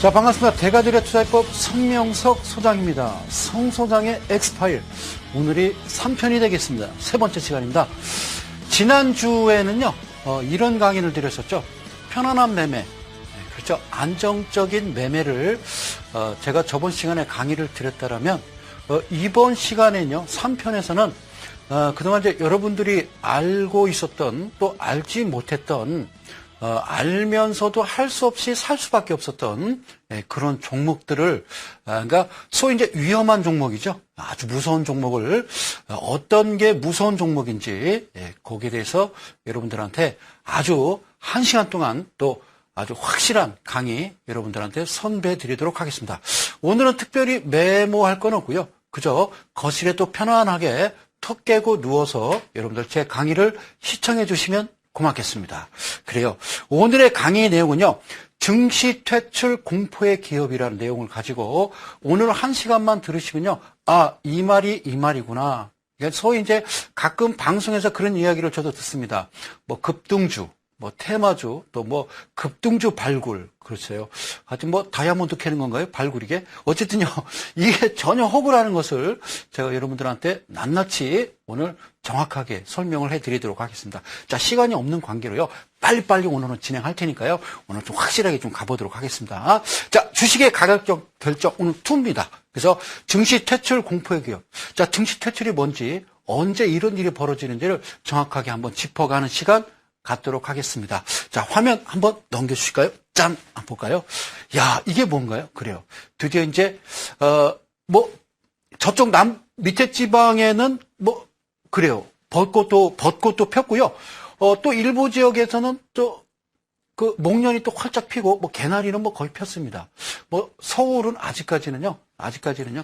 자, 반갑습니다. 대가들의 투자법 성명석 소장입니다. 성 소장의 엑스파일. 오늘이 3편이 되겠습니다. 세 번째 시간입니다. 지난주에는요, 이런 강의를 드렸었죠. 편안한 매매. 그렇죠. 안정적인 매매를, 제가 저번 시간에 강의를 드렸다라면, 이번 시간에는요, 3편에서는, 그동안 이제 여러분들이 알고 있었던, 또 알지 못했던, 알면서도 할 수 없이 살 수밖에 없었던 그런 종목들을, 그러니까 소위 이제 위험한 종목이죠. 아주 무서운 종목을 어떤 게 무서운 종목인지 거기에 대해서 여러분들한테 아주 1시간 동안 또 아주 확실한 강의 여러분들한테 선배해 드리도록 하겠습니다. 오늘은 특별히 메모할 건 없고요. 그저 거실에 또 편안하게 턱 깨고 누워서 여러분들 제 강의를 시청해 주시면 고맙겠습니다. 그래요. 오늘의 강의 내용은요, 증시 퇴출 공포의 기업이라는 내용을 가지고 오늘 1시간만 들으시면요, 아, 이 말이구나. 소위 이제 가끔 방송에서 그런 이야기를 저도 듣습니다. 뭐 급등주, 뭐 테마주, 또 뭐 급등주 발굴, 그렇죠. 하여튼 뭐 다이아몬드 캐는 건가요? 발굴이게? 어쨌든요, 이게 전혀 허구라는 것을 제가 여러분들한테 낱낱이 오늘 정확하게 설명을 해드리도록 하겠습니다. 자, 시간이 없는 관계로요, 빨리빨리 오늘은 진행할 테니까요, 오늘 좀 확실하게 좀 가보도록 하겠습니다. 자, 주식의 가격 결정 오늘 2입니다. 그래서 증시 퇴출 공포의 기업. 자, 증시 퇴출이 뭔지, 언제 이런 일이 벌어지는지를 정확하게 한번 짚어가는 시간 갖도록 하겠습니다. 자, 화면 한번 넘겨주실까요? 짠! 한번 볼까요? 야, 이게 뭔가요? 그래요. 드디어 이제, 저쪽 밑에 지방에는 그래요. 벚꽃도 폈고요. 또 일부 지역에서는 목련이 또 활짝 피고, 개나리는 거의 폈습니다. 서울은 아직까지는요,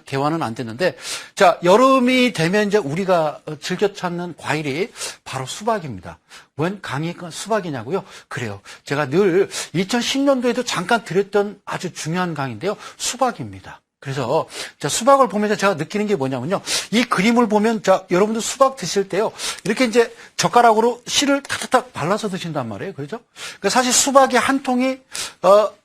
개화는 안 됐는데, 자, 여름이 되면 이제 우리가 즐겨 찾는 과일이 바로 수박입니다. 웬 강의가 수박이냐고요? 그래요. 제가 늘 2010년도에도 잠깐 드렸던 아주 중요한 강의인데요. 수박입니다. 그래서, 자, 수박을 보면서 제가 느끼는 게 뭐냐면요. 이 그림을 보면, 자, 여러분들 수박 드실 때요. 이렇게 이제 젓가락으로 씨를 탁탁탁 발라서 드신단 말이에요. 그렇죠? 그러니까 사실 수박이 한 통이,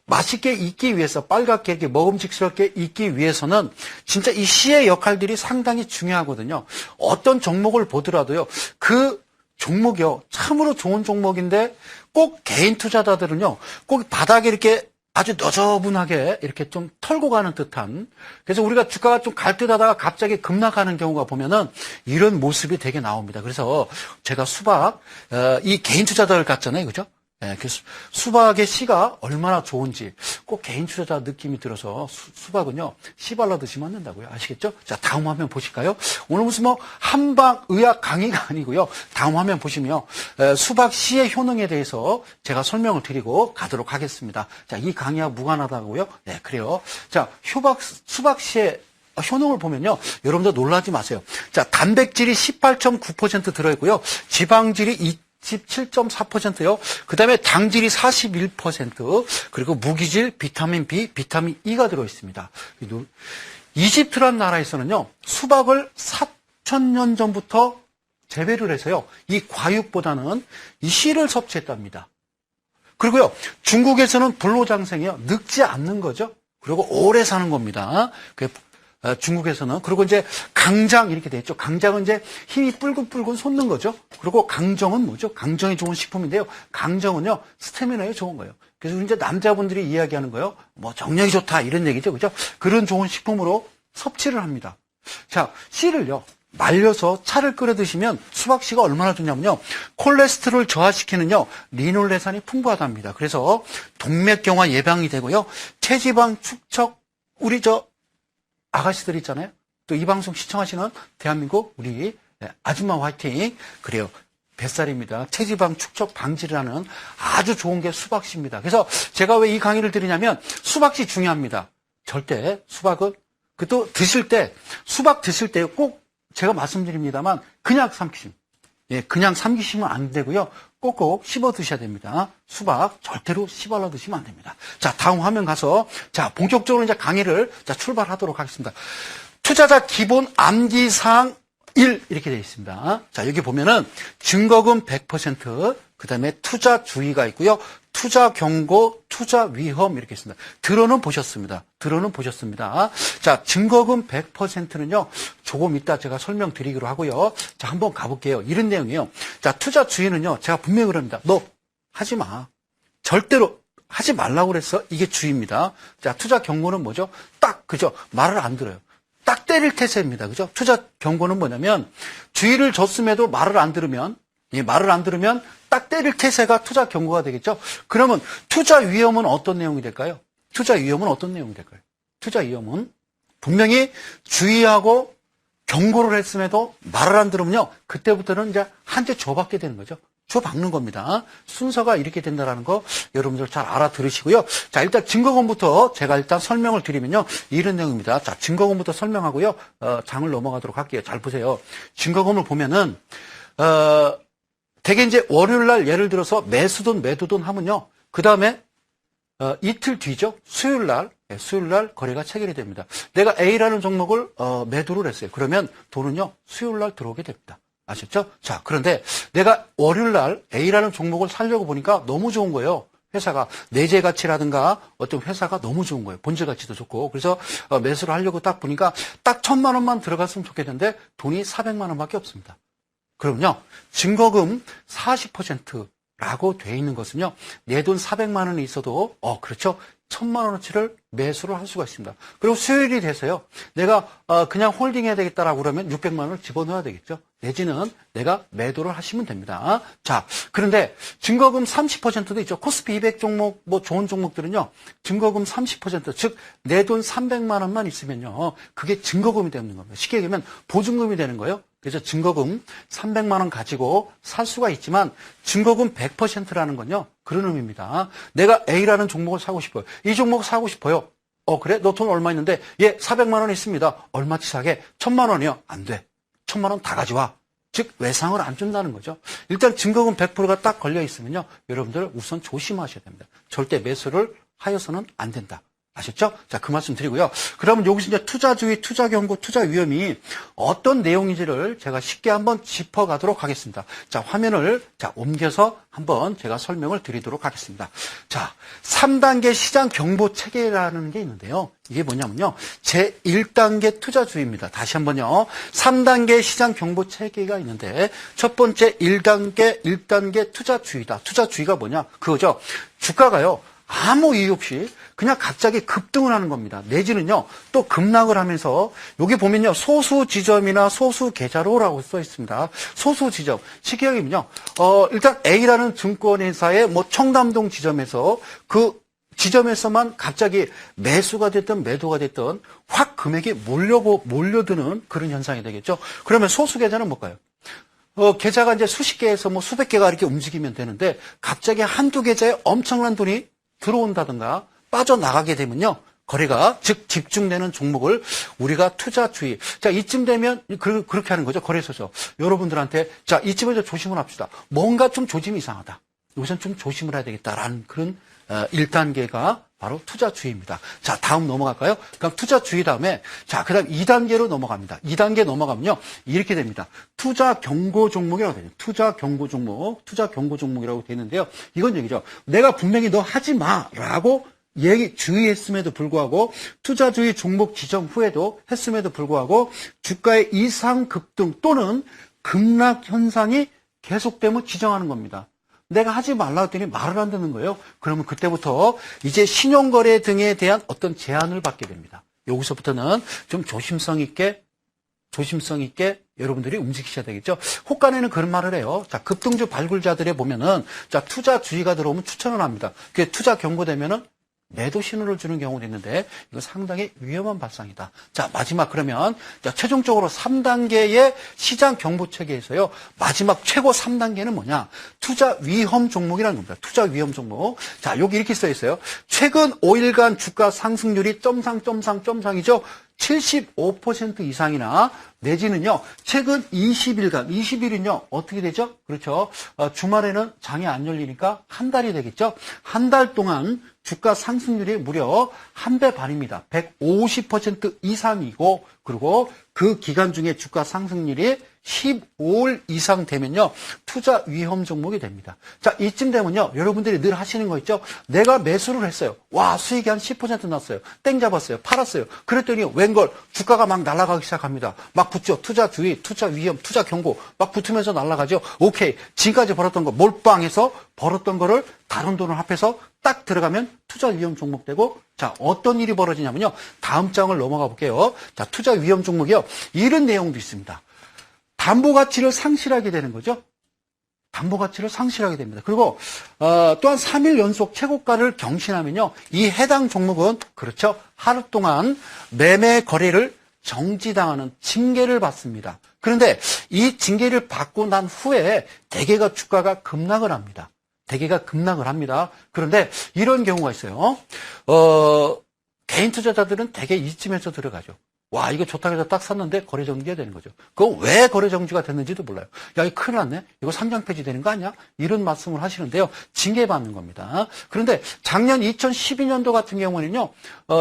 맛있게 익기 위해서, 빨갛게 이렇게 먹음직스럽게 익기 위해서는 진짜 이 씨의 역할들이 상당히 중요하거든요. 어떤 종목을 보더라도요. 그 종목이요. 참으로 좋은 종목인데 꼭 개인 투자자들은요. 꼭 바닥에 이렇게 아주 너저분하게 이렇게 좀 털고 가는 듯한, 그래서 우리가 주가가 좀 갈 듯 하다가 갑자기 급락하는 경우가 보면은 이런 모습이 되게 나옵니다. 그래서 제가 수박, 이 개인 투자자들 같잖아요. 그죠? 그 수박의 씨가 얼마나 좋은지 꼭 개인 투자자 느낌이 들어서 수박은요, 씨 발라 드시면 안 된다고요. 아시겠죠? 자, 다음 화면 보실까요? 오늘 무슨 한방 의학 강의가 아니고요. 다음 화면 보시면 수박 씨의 효능에 대해서 제가 설명을 드리고 가도록 하겠습니다. 자, 이 강의와 무관하다고요? 네, 그래요. 자, 수박 씨의 효능을 보면요. 여러분들 놀라지 마세요. 자, 단백질이 18.9% 들어있고요. 지방질이 27.4%요. 그 다음에 당질이 41%, 그리고 무기질, 비타민 B, 비타민 E가 들어있습니다. 이집트란 나라에서는요, 수박을 4,000년 전부터 재배를 해서요, 이 과육보다는 이 씨를 섭취했답니다. 그리고요, 중국에서는 불로장생이요, 늙지 않는 거죠. 그리고 오래 사는 겁니다. 중국에서는. 그리고 이제 강장 이렇게 돼 있죠. 강장은 이제 힘이 뿔근뿔근 솟는 거죠. 그리고 강정은 뭐죠? 강정이 좋은 식품인데요. 강정은요, 스태미나에 좋은 거예요. 그래서 이제 남자분들이 이야기하는 거예요. 정력이 좋다 이런 얘기죠. 그죠? 그런 좋은 식품으로 섭취를 합니다. 자, 씨를요, 말려서 차를 끓여 드시면 수박씨가 얼마나 좋냐면요. 콜레스테롤 저하시키는요, 리놀레산이 풍부하답니다. 그래서 동맥경화 예방이 되고요. 체지방 축적, 우리 아가씨들 있잖아요. 또 이 방송 시청하시는 대한민국 우리 아줌마 화이팅. 그래요. 뱃살입니다. 체지방 축적 방지를 하는 아주 좋은 게 수박씨입니다. 그래서 제가 왜 이 강의를 드리냐면 수박씨 중요합니다. 절대 수박은 또 드실 때 수박 드실 때 꼭 제가 말씀드립니다만 그냥 삼키시면 안 되고요. 꼭꼭 씹어 드셔야 됩니다. 수박 절대로 씹어라 드시면 안 됩니다. 자, 다음 화면 가서 자, 본격적으로 이제 강의를 출발하도록 하겠습니다. 투자자 기본 암기사항 1 이렇게 되어 있습니다. 자, 여기 보면은 증거금 100%, 그 다음에 투자주의가 있고요. 투자 경고, 투자 위험 이렇게 있습니다. 들어는 보셨습니다. 들어는 보셨습니다. 자, 증거금 100%는요. 조금 이따 제가 설명드리기로 하고요. 자, 한번 가볼게요. 이런 내용이에요. 자, 투자주의는요. 제가 분명히 그럽니다. 너 하지 마. 절대로 하지 말라고 그랬어. 이게 주의입니다. 자, 투자 경고는 뭐죠? 딱 그죠? 말을 안 들어요. 딱 때릴 태세입니다. 그죠? 투자 경고는 뭐냐면 주의를 줬음에도 말을 안 들으면 딱 때릴 태세가 투자 경고가 되겠죠. 그러면 투자 위험은 어떤 내용이 될까요? 투자 위험은 어떤 내용이 될까요? 투자 위험은 분명히 주의하고 경고를 했음에도 말을 안 들으면요. 그때부터는 이제 한 대 줘받게 되는 거죠. 줘박는 겁니다. 순서가 이렇게 된다는 거 여러분들 잘 알아들으시고요. 자, 일단 증거금부터 제가 일단 설명을 드리면요. 이런 내용입니다. 자, 증거금부터 설명하고요. 장을 넘어가도록 할게요. 잘 보세요. 증거금을 보면은 대개 이제 월요일 날 예를 들어서 매수돈 매도돈 하면요. 그 다음에 이틀 뒤죠. 수요일 날 거래가 체결이 됩니다. 내가 A라는 종목을 매도를 했어요. 그러면 돈은요. 수요일 날 들어오게 됩니다. 아셨죠? 자, 그런데 내가 월요일 날 A라는 종목을 사려고 보니까 너무 좋은 거예요. 회사가 내재 가치라든가 어떤 회사가 너무 좋은 거예요. 본질 가치도 좋고. 그래서 매수를 하려고 딱 보니까 딱 1,000만 원만 들어갔으면 좋겠는데 돈이 400만 원밖에 없습니다. 그럼요. 증거금 40%라고 돼 있는 것은요. 내 돈 400만 원이 있어도 그렇죠. 1,000만 원어치를 매수를 할 수가 있습니다. 그리고 수요일이 돼서요. 내가 그냥 홀딩해야 되겠다라고 그러면 600만 원을 집어넣어야 되겠죠. 내지는 내가 매도를 하시면 됩니다. 자, 그런데 증거금 30%도 있죠. 코스피 200 종목, 뭐 좋은 종목들은요. 증거금 30%, 즉 내 돈 300만 원만 있으면요. 그게 증거금이 되는 겁니다. 쉽게 얘기하면 보증금이 되는 거예요. 그래서 증거금 300만 원 가지고 살 수가 있지만 증거금 100%라는 건요. 그런 의미입니다. 내가 A라는 종목을 사고 싶어요. 이 종목 사고 싶어요. 그래? 너 돈 얼마 있는데? 예, 400만 원 있습니다. 얼마치 사게? 1,000만 원이요? 안 돼. 1,000만 원 다 가져와. 즉 외상을 안 준다는 거죠. 일단 증거금 100%가 딱 걸려 있으면요. 여러분들 우선 조심하셔야 됩니다. 절대 매수를 하여서는 안 된다. 아셨죠? 자, 그 말씀 드리고요. 그러면 여기서 이제 투자주의, 투자경고, 투자위험이 어떤 내용인지를 제가 쉽게 한번 짚어가도록 하겠습니다. 자, 화면을 옮겨서 한번 제가 설명을 드리도록 하겠습니다. 자, 3단계 시장 경보 체계라는 게 있는데요. 이게 뭐냐면요. 제1단계 투자주의입니다. 다시 한번요. 3단계 시장 경보 체계가 있는데 첫 번째 1단계 투자주의다. 투자주의가 뭐냐? 그거죠. 주가가요. 아무 이유 없이 그냥 갑자기 급등을 하는 겁니다. 내지는요, 또 급락을 하면서, 여기 보면요, 소수 지점이나 소수 계좌로라고 써 있습니다. 소수 지점. 쉽게 얘기하면요, 일단 A라는 증권회사의 뭐 청담동 지점에서 그 지점에서만 갑자기 매수가 됐든 매도가 됐든 확 금액이 몰려드는 그런 현상이 되겠죠. 그러면 소수 계좌는 뭘까요? 계좌가 이제 수십 개에서 뭐 수백 개가 이렇게 움직이면 되는데 갑자기 한두 계좌에 엄청난 돈이 들어온다든가 빠져나가게 되면요. 거래가 즉 집중되는 종목을 우리가 투자주의. 자, 이쯤 되면 그렇게 하는 거죠. 거래소죠. 여러분들한테 자, 이쯤에서 조심을 합시다. 뭔가 좀 조짐이 이상하다. 우선 좀 조심을 해야 되겠다라는 그런 1단계가 바로 투자주의입니다. 자, 다음 넘어갈까요? 그럼 투자주의 다음에 자, 그다음 2단계로 넘어갑니다. 2단계 넘어가면요. 이렇게 됩니다. 투자 경고 종목이라고 되죠. 투자 경고 종목이라고 되는데요. 이건 얘기죠. 내가 분명히 너 하지 마라고 주의했음에도 불구하고 투자주의 종목 지정 후에도 했음에도 불구하고 주가의 이상 급등 또는 급락 현상이 계속되면 지정하는 겁니다. 내가 하지 말라 했더니 말을 안 듣는 거예요. 그러면 그때부터 이제 신용거래 등에 대한 어떤 제한을 받게 됩니다. 여기서부터는 좀 조심성 있게 여러분들이 움직이셔야 되겠죠. 호가에는 그런 말을 해요. 자, 급등주 발굴자들에 보면은 자, 투자주의가 들어오면 추천을 합니다. 그게 투자 경고되면은 매도 신호를 주는 경우도 있는데 이거 상당히 위험한 발상이다. 자, 마지막 그러면 자, 최종적으로 3단계의 시장 경보 체계에서요. 마지막 최고 3단계는 뭐냐? 투자 위험 종목이라는 겁니다. 투자 위험 종목. 자, 여기 이렇게 써 있어요. 최근 5일간 주가 상승률이 점상이죠. 75% 이상이나 내지는요. 최근 20일은요. 어떻게 되죠? 그렇죠. 주말에는 장이 안 열리니까 한 달이 되겠죠. 한 달 동안 주가 상승률이 무려 1배 반입니다. 150% 이상이고 그리고 그 기간 중에 주가 상승률이 15일 이상 되면요, 투자 위험 종목이 됩니다. 자, 이쯤 되면요, 여러분들이 늘 하시는 거 있죠? 내가 매수를 했어요. 와, 수익이 한 10% 났어요. 땡 잡았어요. 팔았어요. 그랬더니 웬걸 주가가 막 날아가기 시작합니다. 막 붙죠. 투자 주의, 투자 위험, 투자 경고 막 붙으면서 날아가죠. 오케이. 지금까지 벌었던 거 몰빵해서 벌었던 거를 다른 돈을 합해서 딱 들어가면 투자 위험 종목 되고, 자, 어떤 일이 벌어지냐면요, 다음 장을 넘어가 볼게요. 자, 투자 위험 종목이요, 이런 내용도 있습니다. 담보 가치를 상실하게 되는 거죠. 담보 가치를 상실하게 됩니다. 그리고 또한 3일 연속 최고가를 경신하면요, 이 해당 종목은 그렇죠, 하루 동안 매매 거래를 정지당하는 징계를 받습니다. 그런데 이 징계를 받고 난 후에 대개가 주가가 급락을 합니다. 대개가 급락을 합니다. 그런데 이런 경우가 있어요. 개인 투자자들은 대개 이쯤에서 들어가죠. 와, 이거 좋다고 해서 딱 샀는데 거래 정지가 되는 거죠. 그거 왜 거래 정지가 됐는지도 몰라요. 야, 이거 큰일 났네. 이거 상장 폐지 되는 거 아니야? 이런 말씀을 하시는데요, 징계받는 겁니다. 그런데 작년 2012년도 같은 경우는요,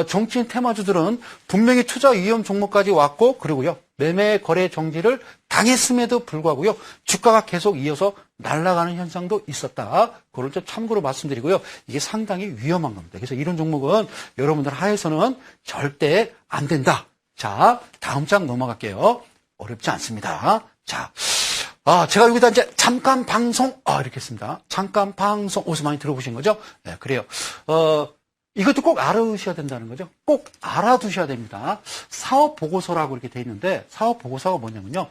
정치인 테마주들은 분명히 투자 위험 종목까지 왔고, 그리고요, 매매 거래 정지를 당했음에도 불구하고요, 주가가 계속 이어서 날아가는 현상도 있었다. 그걸 좀 참고로 말씀드리고요, 이게 상당히 위험한 겁니다. 그래서 이런 종목은 여러분들 하에서는 절대 안 된다. 자, 다음 장 넘어갈게요. 어렵지 않습니다. 자, 제가 여기다 이제 잠깐 방송, 이렇게 했습니다. 잠깐 방송, 어디서 많이 들어보신 거죠? 네, 그래요. 이것도 꼭 알아두셔야 된다는 거죠. 꼭 알아두셔야 됩니다. 사업 보고서라고 이렇게 돼 있는데, 사업 보고서가 뭐냐면요,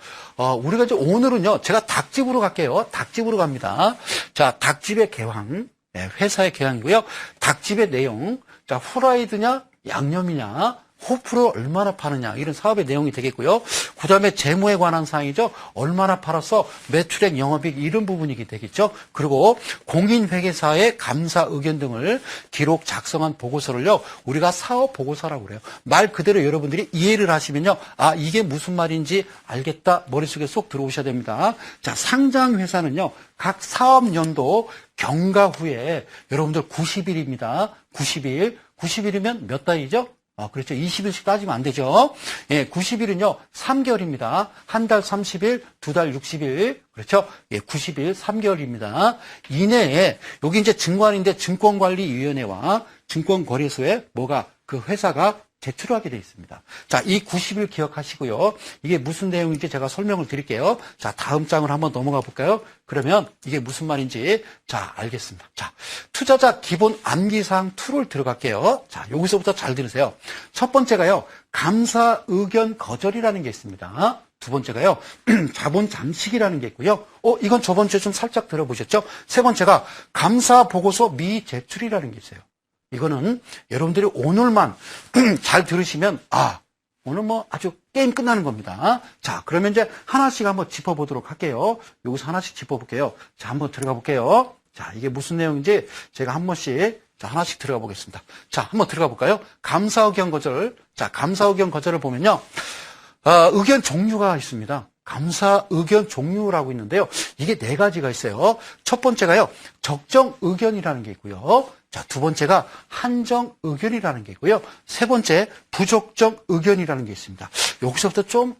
우리가 이제 오늘은요, 제가 닭집으로 갈게요. 닭집으로 갑니다. 자, 닭집의 개황, 네, 회사의 개황이고요. 닭집의 내용, 자, 후라이드냐, 양념이냐, 호프로 얼마나 파느냐, 이런 사업의 내용이 되겠고요. 그 다음에 재무에 관한 사항이죠. 얼마나 팔아서 매출액, 영업이익, 이런 부분이 되겠죠. 그리고 공인회계사의 감사 의견 등을 기록 작성한 보고서를요, 우리가 사업 보고서라고 그래요. 말 그대로 여러분들이 이해를 하시면요, 이게 무슨 말인지 알겠다, 머릿속에 쏙 들어오셔야 됩니다. 자, 상장회사는요, 각 사업연도 경과 후에 여러분들 90일입니다. 90일. 90일이면 몇 달이죠? 그렇죠. 20일씩 따지면 안 되죠. 예, 90일은요, 3개월입니다. 한 달 30일, 두 달 60일. 그렇죠. 예, 90일, 3개월입니다. 이내에, 여기 이제 증권인데 증권관리위원회와 증권거래소에 그 회사가 제출하게 되어 있습니다. 자, 이 90일 기억하시고요. 이게 무슨 내용인지 제가 설명을 드릴게요. 자, 다음 장을 한번 넘어가 볼까요? 그러면 이게 무슨 말인지, 자, 알겠습니다. 자, 투자자 기본 암기사항 2를 들어갈게요. 자, 여기서부터 잘 들으세요. 첫 번째가요, 감사 의견 거절이라는 게 있습니다. 두 번째가요, 자본 잠식이라는 게 있고요. 이건 저번 주에 좀 살짝 들어보셨죠? 세 번째가 감사 보고서 미제출이라는 게 있어요. 이거는 여러분들이 오늘만 잘 들으시면, 오늘 뭐 아주 게임 끝나는 겁니다. 자, 그러면 이제 하나씩 한번 짚어보도록 할게요. 여기서 하나씩 짚어볼게요. 자, 한번 들어가 볼게요. 자, 이게 무슨 내용인지 제가 한 번씩, 자, 하나씩 들어가 보겠습니다. 자, 한번 들어가 볼까요? 감사 의견 거절. 자, 감사 의견 거절을 보면요, 의견 종류가 있습니다. 감사 의견 종류라고 있는데요, 이게 4가지가 있어요. 첫 번째가요, 적정 의견이라는 게 있고요. 자, 두 번째가 한정 의견이라는 게 있고요. 세 번째, 부적정 의견이라는 게 있습니다. 여기서부터 좀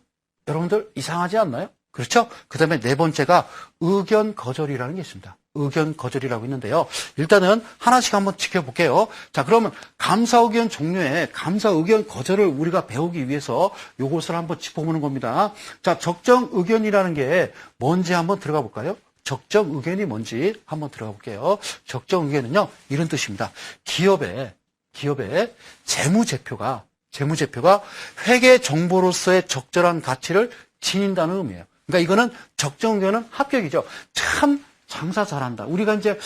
여러분들 이상하지 않나요? 그렇죠? 그 다음에 네 번째가 의견 거절이라는 게 있습니다. 의견 거절이라고 있는데요. 일단은 하나씩 한번 지켜볼게요. 자, 그러면 감사 의견 종류의 감사 의견 거절을 우리가 배우기 위해서 요것을 한번 짚어보는 겁니다. 자, 적정 의견이라는 게 뭔지 한번 들어가 볼까요? 적정 의견이 뭔지 한번 들어가 볼게요. 적정 의견은요, 이런 뜻입니다. 기업의 재무제표가 회계 정보로서의 적절한 가치를 지닌다는 의미예요. 그러니까 이거는 적정 의견은 합격이죠. 참 장사 잘한다. 우리가 이제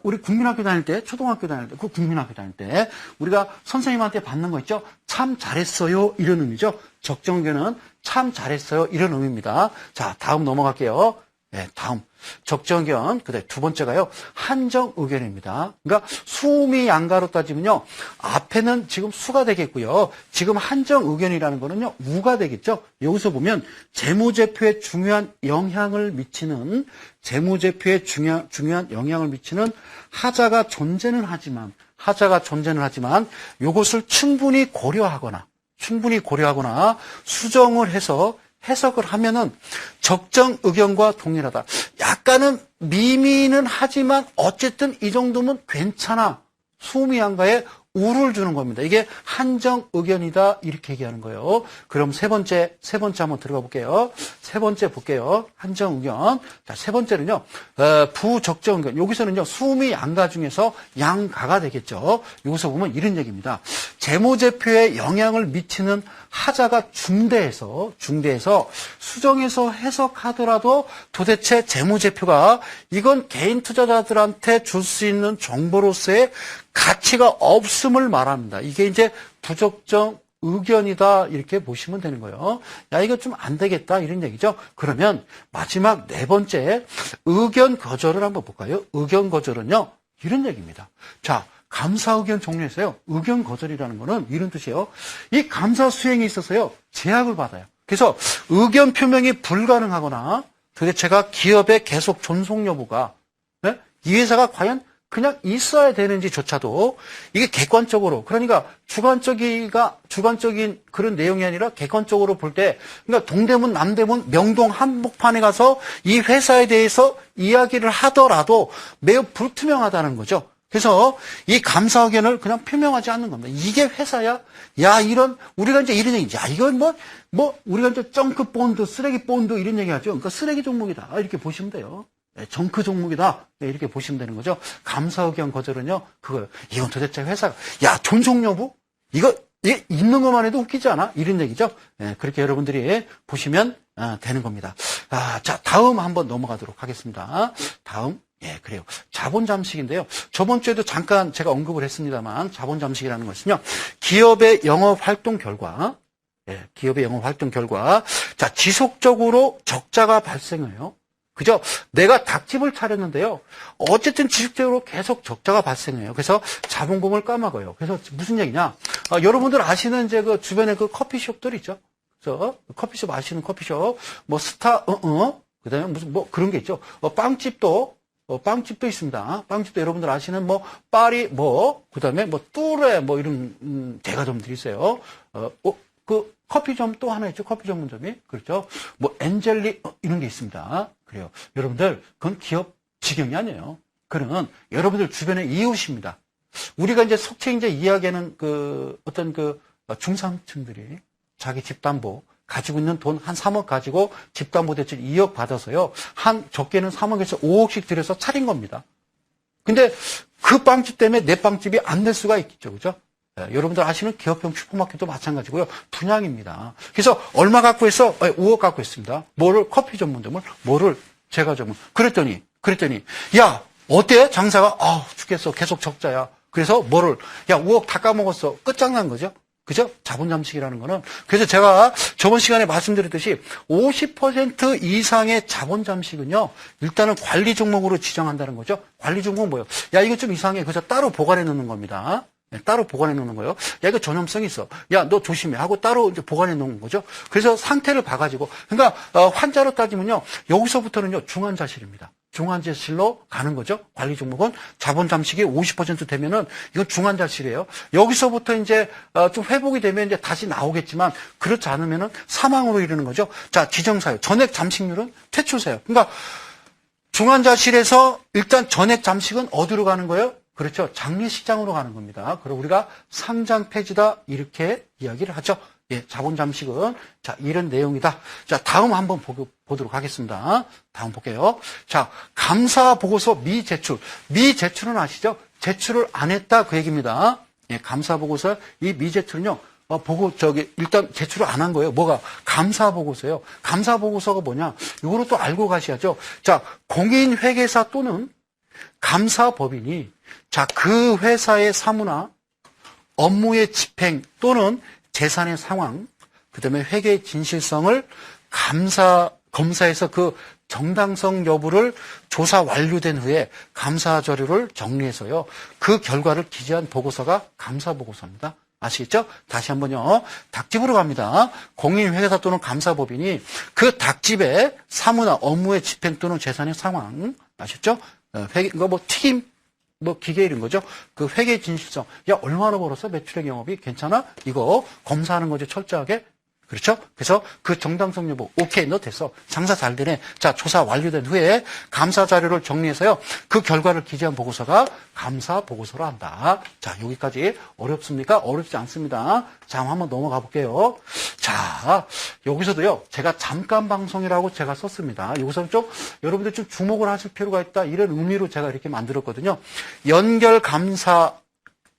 우리 국민학교 다닐 때, 초등학교 다닐 때, 국민학교 다닐 때 우리가 선생님한테 받는 거 있죠. 참 잘했어요, 이런 의미죠. 적정 의견은 참 잘했어요, 이런 의미입니다. 자, 다음 넘어갈게요. 네, 다음 적정 의견. 그다음에 두 번째가요, 한정 의견입니다. 그러니까 수미 양가로 따지면요, 앞에는 지금 수가 되겠고요, 지금 한정 의견이라는 거는요, 우가 되겠죠. 여기서 보면 재무제표에 중요한 영향을 미치는 하자가 존재는 하지만 요것을 충분히 고려하거나 수정을 해서 해석을 하면은 적정 의견과 동일하다. 약간은 미미는 하지만 어쨌든 이 정도면 괜찮아. 수미양가에 우를 주는 겁니다. 이게 한정 의견이다. 이렇게 얘기하는 거예요. 그럼 세 번째 한번 들어가 볼게요. 세 번째 볼게요. 한정 의견. 자, 세 번째는요, 부적정 의견. 여기서는요, 수미양가 중에서 양가가 되겠죠. 여기서 보면 이런 얘기입니다. 재무제표에 영향을 미치는 하자가 중대해서 수정해서 해석하더라도 도대체 재무제표가 이건 개인 투자자들한테 줄 수 있는 정보로서의 가치가 없음을 말합니다. 이게 이제 부적정 의견이다 이렇게 보시면 되는 거예요. 야, 이거 좀 안 되겠다 이런 얘기죠. 그러면 마지막 네 번째 의견 거절을 한번 볼까요? 의견 거절은요, 이런 얘기입니다. 자, 감사 의견 종류에서요, 의견 거절이라는 거는 이런 뜻이에요. 이 감사 수행에 있어서요, 제약을 받아요. 그래서 의견 표명이 불가능하거나 도대체가 기업의 계속 존속 여부가, 네? 이 회사가 과연 그냥 있어야 되는지조차도 이게 객관적으로, 그러니까 주관적인 그런 내용이 아니라 객관적으로 볼 때, 그러니까 동대문, 남대문, 명동 한복판에 가서 이 회사에 대해서 이야기를 하더라도 매우 불투명하다는 거죠. 그래서 이 감사 의견을 그냥 표명하지 않는 겁니다. 이게 회사야? 야, 우리가 이제 이런 얘기지. 야, 이건 우리가 이제 정크 본드, 쓰레기 본드 이런 얘기 하죠. 그러니까 쓰레기 종목이다. 이렇게 보시면 돼요. 정크 종목이다. 이렇게 보시면 되는 거죠. 감사 의견 거절은요, 그거예요. 이건 도대체 회사가, 야, 존속 여부? 이게 있는 것만 해도 웃기지 않아? 이런 얘기죠. 그렇게 여러분들이 보시면 되는 겁니다. 자, 다음 한번 넘어가도록 하겠습니다. 다음. 그래요. 자본 잠식인데요. 저번 주에도 잠깐 제가 언급을 했습니다만, 자본 잠식이라는 것은요, 기업의 영업 활동 결과, 자, 지속적으로 적자가 발생해요. 그죠? 내가 닭집을 차렸는데요. 어쨌든 지속적으로 계속 적자가 발생해요. 그래서 자본금을 까먹어요. 그래서 무슨 얘기냐? 여러분들 아시는 이제 그 주변에 그 커피숍들 있죠? 그래서 커피숍 아시는 커피숍, 그 다음에 무슨 그런 게 있죠. 빵집도 있습니다. 빵집도 여러분들 아시는 파리 그 다음에 뚜레 이런 대가점들이 있어요. 그 커피점 또 하나 있죠. 커피 전문점이. 그렇죠. 엔젤리 이런 게 있습니다. 그래요. 여러분들 그건 기업 직영이 아니에요. 그는 여러분들 주변의 이웃입니다. 우리가 이제 속칭 이제 이야기하는 어떤 중산층들이 자기 집담보 가지고 있는 돈 한 3억 가지고 집담보대출 2억 받아서요. 적게는 3억에서 5억씩 들여서 차린 겁니다. 근데 그 빵집 때문에 내 빵집이 안 될 수가 있겠죠. 그죠? 여러분들 아시는 기업형 슈퍼마켓도 마찬가지고요. 분양입니다. 그래서 얼마 갖고 했어? 5억 갖고 했습니다. 커피 전문점을, 제과 전문. 그랬더니, 야, 어때? 장사가, 죽겠어. 계속 적자야. 그래서 5억 다 까먹었어. 끝장난 거죠? 그죠? 자본 잠식이라는 거는. 그래서 제가 저번 시간에 말씀드렸듯이 50% 이상의 자본 잠식은요, 일단은 관리 종목으로 지정한다는 거죠. 관리 종목은 뭐예요? 야, 이거 좀 이상해. 그래서 따로 보관해 놓는 겁니다. 따로 보관해 놓는 거예요. 야, 이거 전염성이 있어. 야, 너 조심해. 하고 따로 이제 보관해 놓는 거죠. 그래서 상태를 봐가지고. 그러니까, 환자로 따지면요, 여기서부터는요, 중환자실입니다. 중환자실로 가는 거죠. 관리 종목은 자본 잠식이 50% 되면은 이건 중환자실이에요. 여기서부터 이제 좀 회복이 되면 이제 다시 나오겠지만 그렇지 않으면은 사망으로 이르는 거죠. 자, 지정사유. 전액 잠식률은 퇴출사유. 그러니까 중환자실에서 일단 전액 잠식은 어디로 가는 거예요? 그렇죠. 장례식장으로 가는 겁니다. 그리고 우리가 상장 폐지다 이렇게 이야기를 하죠. 자본 잠식은 자, 이런 내용이다. 자, 다음 한번 보도록 하겠습니다. 다음 볼게요. 자, 감사 보고서 미제출. 미제출은 아시죠? 제출을 안 했다 그 얘기입니다. 감사 보고서 이 미제출은요. 일단 제출을 안 한 거예요. 뭐가? 감사 보고서예요. 감사 보고서가 뭐냐? 이거를 또 알고 가셔야죠. 자, 공인회계사 또는 감사법인이 자, 그 회사의 사무나 업무의 집행 또는 재산의 상황, 그 다음에 회계의 진실성을 검사해서 그 정당성 여부를 조사 완료된 후에 감사 자료를 정리해서요. 그 결과를 기재한 보고서가 감사 보고서입니다. 아시겠죠? 다시 한번요. 닭집으로 갑니다. 공인회계사 또는 감사법인이 그 닭집의 사무나 업무의 집행 또는 재산의 상황, 아셨죠? 튀김, 기계 이런 거죠. 그 회계 진실성. 야, 얼마나 벌었어? 매출액 영업이 괜찮아? 이거 검사하는 거죠. 철저하게. 그렇죠? 그래서 그 정당성 여부, 오케이, 너 됐어. 장사 잘 되네. 자, 조사 완료된 후에 감사 자료를 정리해서요. 그 결과를 기재한 보고서가 감사 보고서로 한다. 자, 여기까지 어렵습니까? 어렵지 않습니다. 자, 한번 넘어가 볼게요. 자, 여기서도요. 제가 잠깐 방송이라고 제가 썼습니다. 여기서는 좀 여러분들 좀 주목을 하실 필요가 있다. 이런 의미로 제가 이렇게 만들었거든요.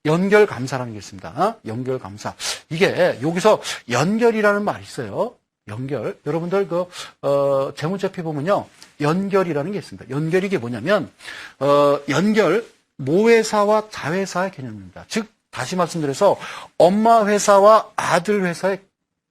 연결감사라는 게 있습니다. 연결감사. 이게 여기서 연결이라는 말이 있어요. 연결. 여러분들 재무제표 보면요. 연결이라는 게 있습니다. 연결이 이게 뭐냐면 연결 모회사와 자회사의 개념입니다. 즉 다시 말씀드려서 엄마 회사와 아들 회사의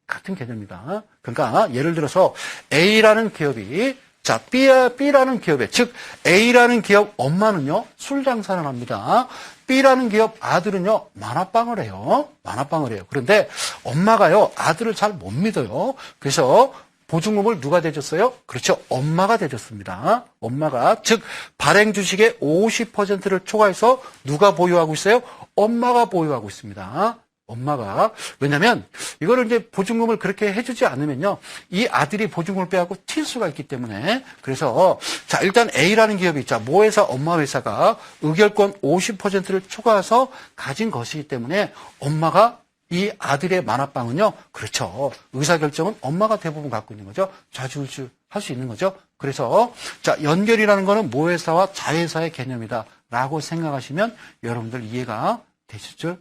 같은 개념입니다. 그러니까 예를 들어서 A라는 기업이 자, B라는 기업에, 즉, A라는 기업 엄마는요, 술 장사를 합니다. B라는 기업 아들은요, 만화방을 해요. 만화방을 해요. 그런데 엄마가요, 아들을 잘 못 믿어요. 그래서 보증금을 누가 대줬어요? 그렇죠. 엄마가 대줬습니다. 엄마가, 즉, 발행 주식의 50%를 초과해서 누가 보유하고 있어요? 엄마가 보유하고 있습니다. 엄마가. 왜냐면, 이거를 이제 보증금을 그렇게 해주지 않으면요. 이 아들이 보증금을 빼앗고 튈 수가 있기 때문에. 그래서, 자, 일단 A라는 기업이 있죠. 모회사, 엄마 회사가 의결권 50%를 초과해서 가진 것이기 때문에 엄마가 이 아들의 만화방은요. 그렇죠. 의사결정은 엄마가 대부분 갖고 있는 거죠. 좌지우지 할 수 있는 거죠. 그래서, 자, 연결이라는 거는 모회사와 자회사의 개념이다. 라고 생각하시면 여러분들 이해가 되실 줄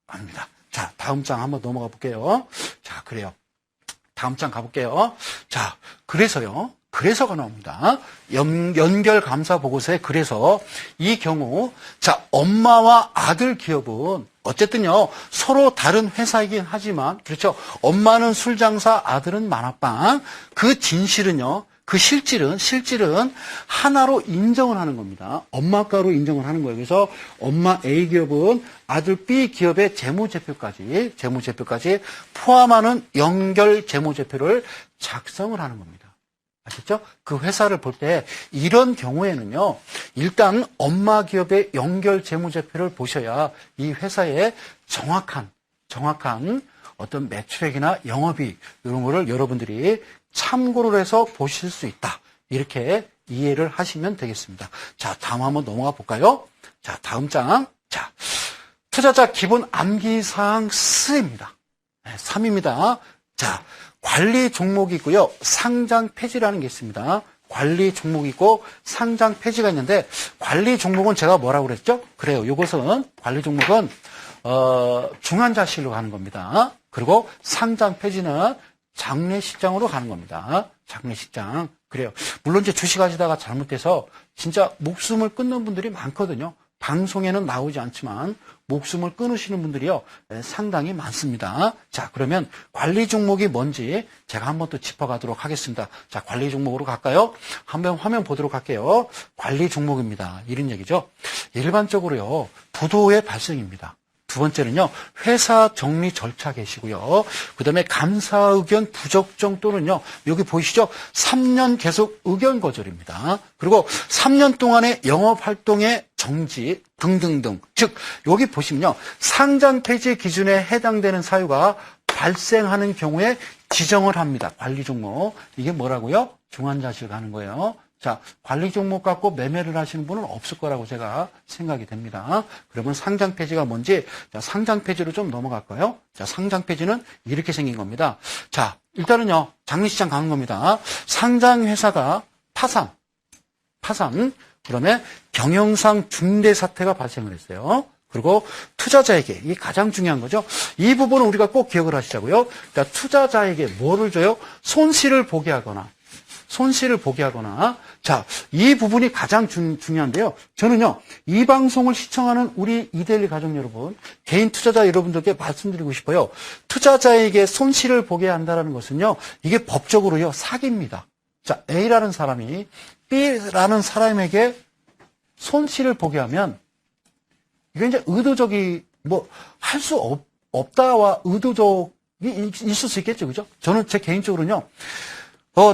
압니다. 자, 다음 장 한번 넘어가 볼게요. 자, 그래요. 다음 장 가볼게요. 자, 그래서가 나옵니다. 연결 감사 보고서에 그래서 이 경우, 자, 엄마와 아들 기업은 어쨌든요, 서로 다른 회사이긴 하지만, 그렇죠. 엄마는 술장사, 아들은 만화방. 그 진실은요, 그 실질은 하나로 인정을 하는 겁니다. 엄마가로 인정을 하는 거예요. 그래서 엄마 A 기업은 아들 B 기업의 재무제표까지 포함하는 연결 재무제표를 작성을 하는 겁니다. 아시죠? 그 회사를 볼 때 이런 경우에는요. 일단 엄마 기업의 연결 재무제표를 보셔야 이 회사의 정확한 어떤 매출액이나 영업이익 이런 거를 여러분들이 참고를 해서 보실 수 있다. 이렇게 이해를 하시면 되겠습니다. 자, 다음 한번 넘어가 볼까요? 자, 다음 장. 자, 투자자 기본 암기사항 3입니다. 네, 3입니다. 자, 관리 종목이 있고요. 상장 폐지라는 게 있습니다. 관리 종목이 있고 상장 폐지가 있는데 관리 종목은 제가 뭐라고 그랬죠? 그래요. 이것은 관리 종목은 중환자실로 가는 겁니다. 그리고 상장 폐지는 장례식장으로 가는 겁니다. 장례식장. 그래요. 물론 이제 주식하시다가 잘못돼서 진짜 목숨을 끊는 분들이 많거든요. 방송에는 나오지 않지만 목숨을 끊으시는 분들이요. 상당히 많습니다. 자, 그러면 관리 종목이 뭔지 제가 한번 또 짚어가도록 하겠습니다. 자, 관리 종목으로 갈까요? 한번 화면 보도록 할게요. 관리 종목입니다. 이런 얘기죠. 일반적으로요. 부도의 발생입니다. 두 번째는요, 회사 정리 절차 계시고요. 그 다음에 감사 의견 부적정 또는요, 여기 보이시죠? 3년 계속 의견 거절입니다. 그리고 3년 동안의 영업 활동의 정지 등등등. 즉, 여기 보시면요, 상장 폐지 기준에 해당되는 사유가 발생하는 경우에 지정을 합니다. 관리 종목. 이게 뭐라고요? 중환자실 가는 거예요. 자, 관리 종목 갖고 매매를 하시는 분은 없을 거라고 제가 생각이 됩니다. 그러면 상장 폐지가 뭔지, 자, 상장 폐지로 좀 넘어갈까요? 자, 상장 폐지는 이렇게 생긴 겁니다. 자, 일단은요, 장례식장 가는 겁니다. 상장 회사가 파산. 그러면 경영상 중대 사태가 발생을 했어요. 그리고 투자자에게, 이게 가장 중요한 거죠. 이 부분은 우리가 꼭 기억을 하시자고요. 그러니까 투자자에게 뭐를 줘요? 손실을 보게 하거나, 자, 이 부분이 가장 중요한데요. 저는요, 이 방송을 시청하는 우리 이데일리 가족 여러분, 개인 투자자 여러분들께 말씀드리고 싶어요. 투자자에게 손실을 보게 한다는 것은요, 이게 법적으로요, 사기입니다. 자, A라는 사람이 B라는 사람에게 손실을 보게 하면, 이게 이제 의도적이, 할 수 없다와 의도적이 있을 수 있겠죠. 그죠? 저는 제 개인적으로는요,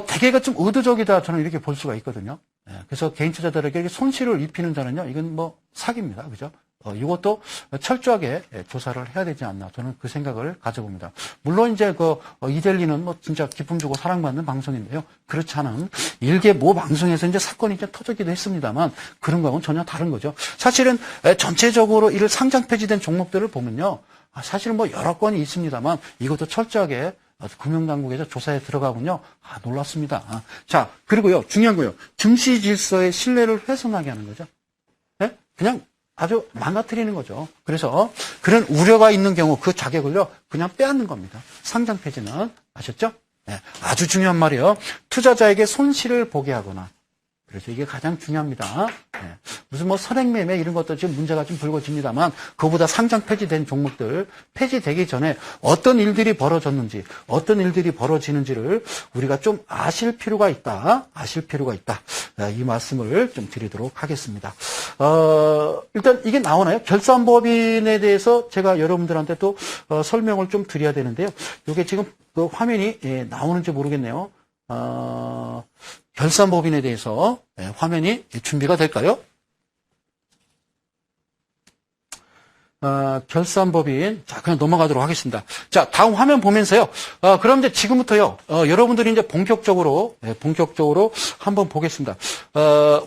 대개가 좀 의도적이다, 저는 이렇게 볼 수가 있거든요. 그래서 개인 투자자들에게 손실을 입히는 자는요, 이건 사기입니다. 그죠? 이것도 철저하게 조사를 해야 되지 않나 저는 그 생각을 가져봅니다. 물론 이제 이델리는 뭐 진짜 기쁨 주고 사랑받는 방송인데요. 그렇지 않은 일개 모 방송에서 이제 사건이 이제 터지기도 했습니다만 그런 거하고는 전혀 다른 거죠. 사실은 전체적으로 이를 상장 폐지된 종목들을 보면요. 사실은 뭐 여러 건이 있습니다만 이것도 철저하게 금융당국에서 조사에 들어가군요. 놀랐습니다. 자, 그리고요. 중요한 거요. 증시 질서의 신뢰를 훼손하게 하는 거죠. 네? 그냥 아주 망가뜨리는 거죠. 그래서 그런 우려가 있는 경우 그 자격을요. 그냥 빼앗는 겁니다. 상장 폐지는. 아셨죠? 네. 아주 중요한 말이에요. 투자자에게 손실을 보게 하거나. 그래서 이게 가장 중요합니다. 네. 무슨 뭐 선행매매 이런 것도 지금 문제가 좀 불거집니다만 그보다 상장 폐지된 종목들 폐지되기 전에 어떤 일들이 벌어졌는지 어떤 일들이 벌어지는지를 우리가 좀 아실 필요가 있다. 이 말씀을 좀 드리도록 하겠습니다. 일단 이게 나오나요? 결산법인에 대해서 제가 여러분들한테 또 설명을 좀 드려야 되는데요. 이게 지금 그 화면이 나오는지 모르겠네요. 결산법인에 대해서 화면이 준비가 될까요? 결산법인. 자, 그냥 넘어가도록 하겠습니다. 자, 다음 화면 보면서요. 그럼 이제 지금부터요, 여러분들이 이제 본격적으로 한번 보겠습니다.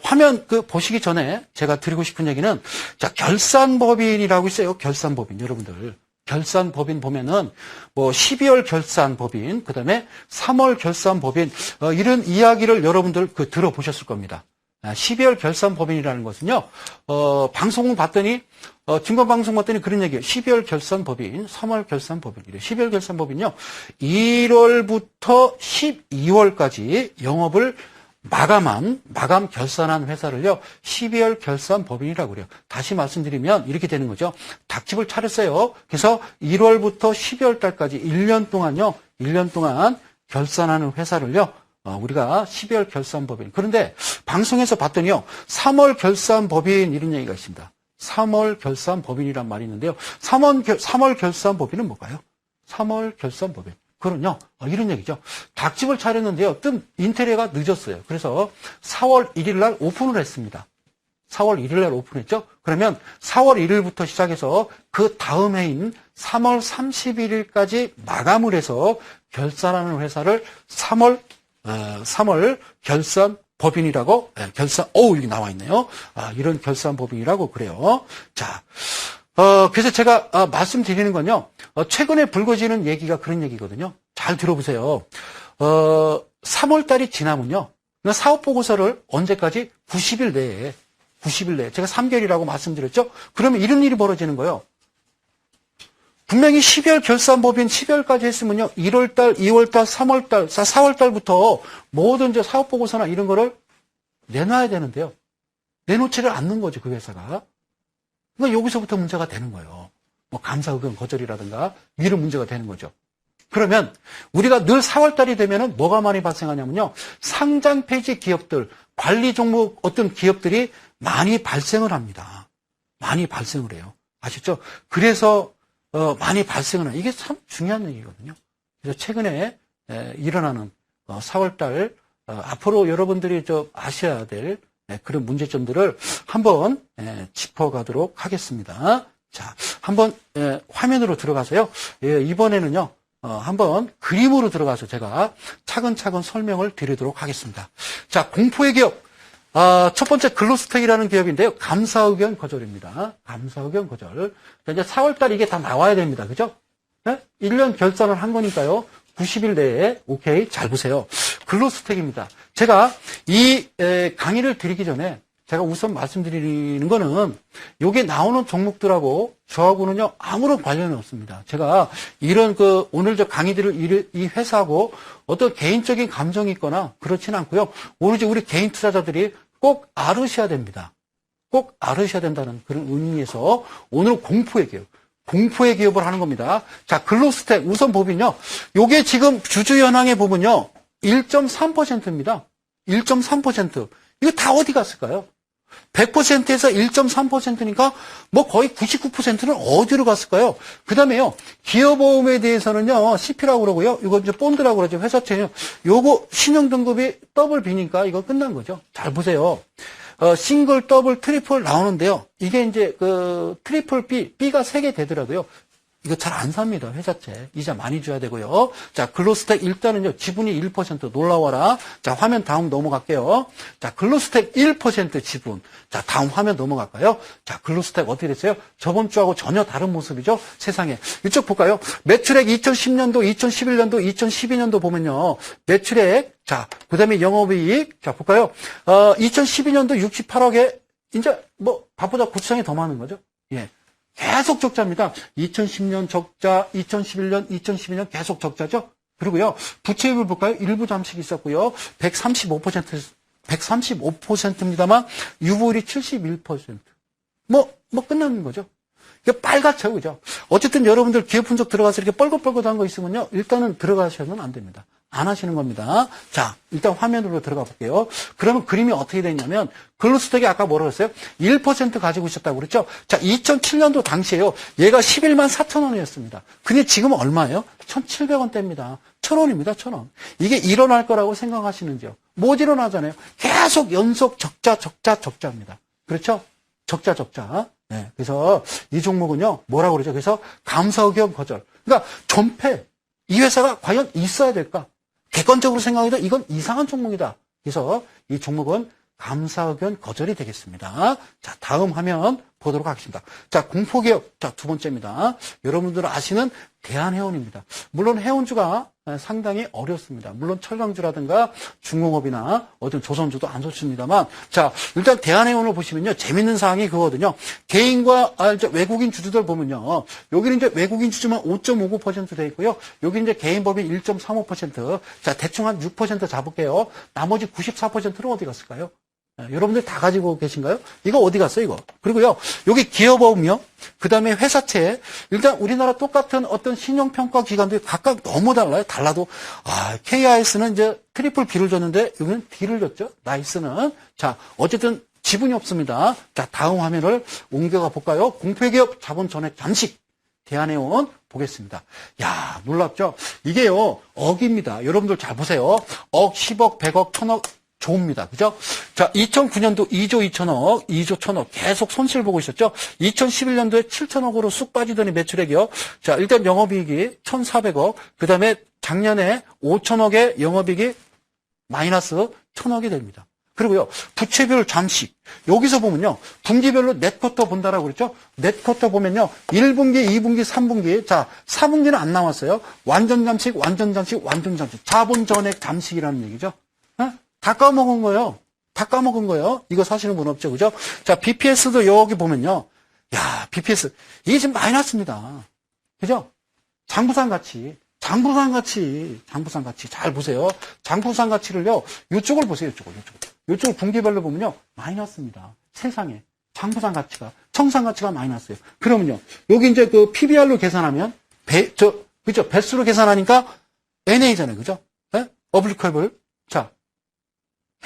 화면 보시기 전에 제가 드리고 싶은 얘기는, 자, 결산법인이라고 있어요. 결산법인, 여러분들. 결산법인 보면은, 12월 결산법인, 그 다음에 3월 결산법인, 이런 이야기를 여러분들 들어보셨을 겁니다. 12월 결산법인이라는 것은요, 방송을 봤더니, 증권방송 봤더니 그런 얘기예요. 12월 결산법인, 3월 결산법인, 이래. 12월 결산법인요, 1월부터 12월까지 영업을 마감 결산한 회사를요, 12월 결산법인이라고 그래요. 다시 말씀드리면 이렇게 되는 거죠. 닭집을 차렸어요. 그래서 1월부터 12월 달까지 1년 동안 결산하는 회사를요, 우리가 12월 결산법인. 그런데 방송에서 봤더니요, 3월 결산법인 이런 얘기가 있습니다. 3월 결산법인이란 말이 있는데요. 3월 결산법인은 뭘까요? 3월 결산법인. 그럼요. 이런 얘기죠. 닭집을 차렸는데요. 좀 인테리어가 늦었어요. 그래서 4월 1일 날 오픈을 했습니다. 4월 1일 날 오픈했죠. 그러면 4월 1일부터 시작해서 그 다음 해인 3월 31일까지 마감을 해서 결산하는 회사를 3월 결산법인이라고, 여기 나와 있네요. 이런 결산법인이라고 그래요. 자, 그래서 제가 말씀드리는 건요, 최근에 불거지는 얘기가 그런 얘기거든요. 잘 들어보세요. 3월 달이 지나면요, 사업보고서를 언제까지? 90일 내에, 제가 3개월이라고 말씀드렸죠? 그러면 이런 일이 벌어지는 거예요. 분명히 12월 결산법인 12월까지 했으면요, 1월달, 2월달, 3월달, 4월달부터 모든 저 사업보고서나 이런 거를 내놔야 되는데요. 내놓지를 않는 거죠, 그 회사가. 그러니까 여기서부터 문제가 되는 거예요. 감사 의견 거절이라든가 이런 문제가 되는 거죠. 그러면 우리가 늘 4월달이 되면은 뭐가 많이 발생하냐면요, 상장 폐지 기업들, 관리 종목 어떤 기업들이 많이 발생을 합니다. 많이 발생을 해요. 아시죠? 그래서 많이 발생을 해요. 이게 참 중요한 얘기거든요. 그래서 최근에 일어나는 4월달 앞으로 여러분들이 아셔야 될 그런 문제점들을 한번 짚어가도록 하겠습니다. 자, 한번 화면으로 들어가서요. 이번에는요, 한번 그림으로 들어가서 제가 차근차근 설명을 드리도록 하겠습니다. 자, 공포의 기업. 첫 번째 글로스텍이라는 기업인데요. 감사 의견 거절입니다. 감사 의견 거절. 이제 4월달 이게 다 나와야 됩니다. 그죠? 1년 결산을 한 거니까요. 90일 내에, 오케이. 잘 보세요. 글로스텍입니다. 제가 이 강의를 드리기 전에 제가 우선 말씀드리는 거는 여기 나오는 종목들하고 저하고는요, 아무런 관련이 없습니다. 제가 이런 오늘 저 강의들을 이 회사하고 어떤 개인적인 감정이 있거나 그렇진 않고요. 오로지 우리 개인 투자자들이 꼭 알으셔야 됩니다. 꼭 알으셔야 된다는 그런 의미에서 오늘 공포의 기업을 하는 겁니다. 자, 글로스텍 우선 보면요. 요게 지금 주주 현황에 보면요. 1.3%입니다. 1.3%. 이거 다 어디 갔을까요? 100%에서 1.3%니까 거의 99%는 어디로 갔을까요? 그 다음에요, 기업보험에 대해서는요, CP라고 그러고요, 이거 이제 본드라고 그러죠, 회사채요. 요거 신용등급이 WB니까 이거 끝난 거죠. 잘 보세요. 싱글, 더블, 트리플 나오는데요. 이게 이제 트리플 B, B가 3개 되더라도요. 이거 잘 안 삽니다. 회사채. 이자 많이 줘야 되고요. 자, 근로스택 일단은요. 지분이 1% 놀라워라. 자, 화면 다음 넘어갈게요. 자, 근로스택 1% 지분. 자, 다음 화면 넘어갈까요? 자, 근로스택 어떻게 됐어요? 저번 주하고 전혀 다른 모습이죠. 세상에. 이쪽 볼까요? 매출액 2010년도, 2011년도, 2012년도 보면요. 매출액. 자, 그 다음에 영업이익. 자, 볼까요? 2012년도 68억에 이제 밥보다 고추장이 더 많은 거죠. 예. 계속 적자입니다. 2010년 적자, 2011년, 2012년 계속 적자죠. 그리고요, 부채율 볼까요? 일부 잠식이 있었고요. 135%입니다만, 유보율이 71%. 끝나는 거죠. 이게 빨갛죠, 그죠? 어쨌든 여러분들 기업 분석 들어가서 이렇게 뻘긋뻘긋한 거 있으면요, 일단은 들어가셔서는 안 됩니다. 안 하시는 겁니다. 자, 일단 화면으로 들어가 볼게요. 그러면 그림이 어떻게 되냐면, 근로소득이 아까 뭐라고 했어요? 1% 가지고 있었다고 그랬죠? 자, 2007년도 당시에요. 얘가 11만 4천 원이었습니다. 근데 지금은 얼마예요? 1,700원대입니다. 1,000원입니다, 1,000원. 이게 일어날 거라고 생각하시는지요? 못 일어나잖아요. 계속 연속 적자입니다. 그렇죠? 적자. 네, 그래서 이 종목은요, 뭐라고 그러죠? 그래서 감사의견 거절. 그러니까 존폐. 이 회사가 과연 있어야 될까? 객관적으로 생각해도 이건 이상한 종목이다. 그래서 이 종목은 감사의견 거절이 되겠습니다. 자, 다음 화면 보도록 하겠습니다. 자, 공포기업. 자, 두 번째입니다. 여러분들 아시는 대한해운입니다. 물론 해운주가 상당히 어렵습니다. 물론 철강주라든가 중공업이나 어떤 조선주도 안 좋습니다만, 자, 일단 대한해운을 보시면요. 재밌는 사항이 그거거든요. 개인과 이제 외국인 주주들 보면요. 여기는 이제 외국인 주주만 5.59% 돼 있고요. 여기 이제 개인 법인 1.35%. 자, 대충 한 6% 잡을게요. 나머지 94%는 어디 갔을까요? 여러분들 다 가지고 계신가요? 이거 어디 갔어요, 이거? 그리고요, 여기 기업업이요. 그 다음에 회사채. 일단 우리나라 똑같은 어떤 신용평가 기관들이 각각 너무 달라요. 달라도, KIS는 이제 트리플 B를 줬는데, 여기는 D를 줬죠. 나이스는. 자, 어쨌든 지분이 없습니다. 자, 다음 화면을 옮겨가 볼까요? 공표기업 자본 전액 잠식. 대한해운 보겠습니다. 야, 놀랍죠? 이게요, 억입니다. 여러분들 잘 보세요. 억, 10억, 100억, 1000억. 조입니다. 그죠? 자, 2009년도 2조 2천억, 2조 1천억 계속 손실 보고 있었죠? 2011년도에 7천억으로 쑥 빠지더니 매출액이요. 자, 일단 영업이익이 1,400억, 그 다음에 작년에 5천억의 영업이익이 마이너스 1,000억이 됩니다. 그리고요, 부채별 잠식. 여기서 보면요, 분기별로 넷쿼터 본다라고 그랬죠? 넷쿼터 보면요, 1분기, 2분기, 3분기. 자, 4분기는 안 나왔어요. 완전 잠식, 완전 잠식, 완전 잠식. 자본 전액 잠식이라는 얘기죠. 다 까먹은 거예요. 다 까먹은 거예요. 이거 사시는 분 없죠. 그죠? 자, BPS도 여기 보면요. 야, BPS. 이게 지금 마이너스입니다. 그죠? 장부상 가치. 잘 보세요. 장부상 가치를요. 이쪽을 보세요. 이쪽을 분기별로 보면요. 마이너스입니다. 세상에. 장부상 가치가. 청산 가치가 마이너스예요. 그러면요. 여기 이제 그 PBR로 계산하면, 그죠? 배수로 계산하니까 NA잖아요. 그죠? 네? 어플리케이블. 자.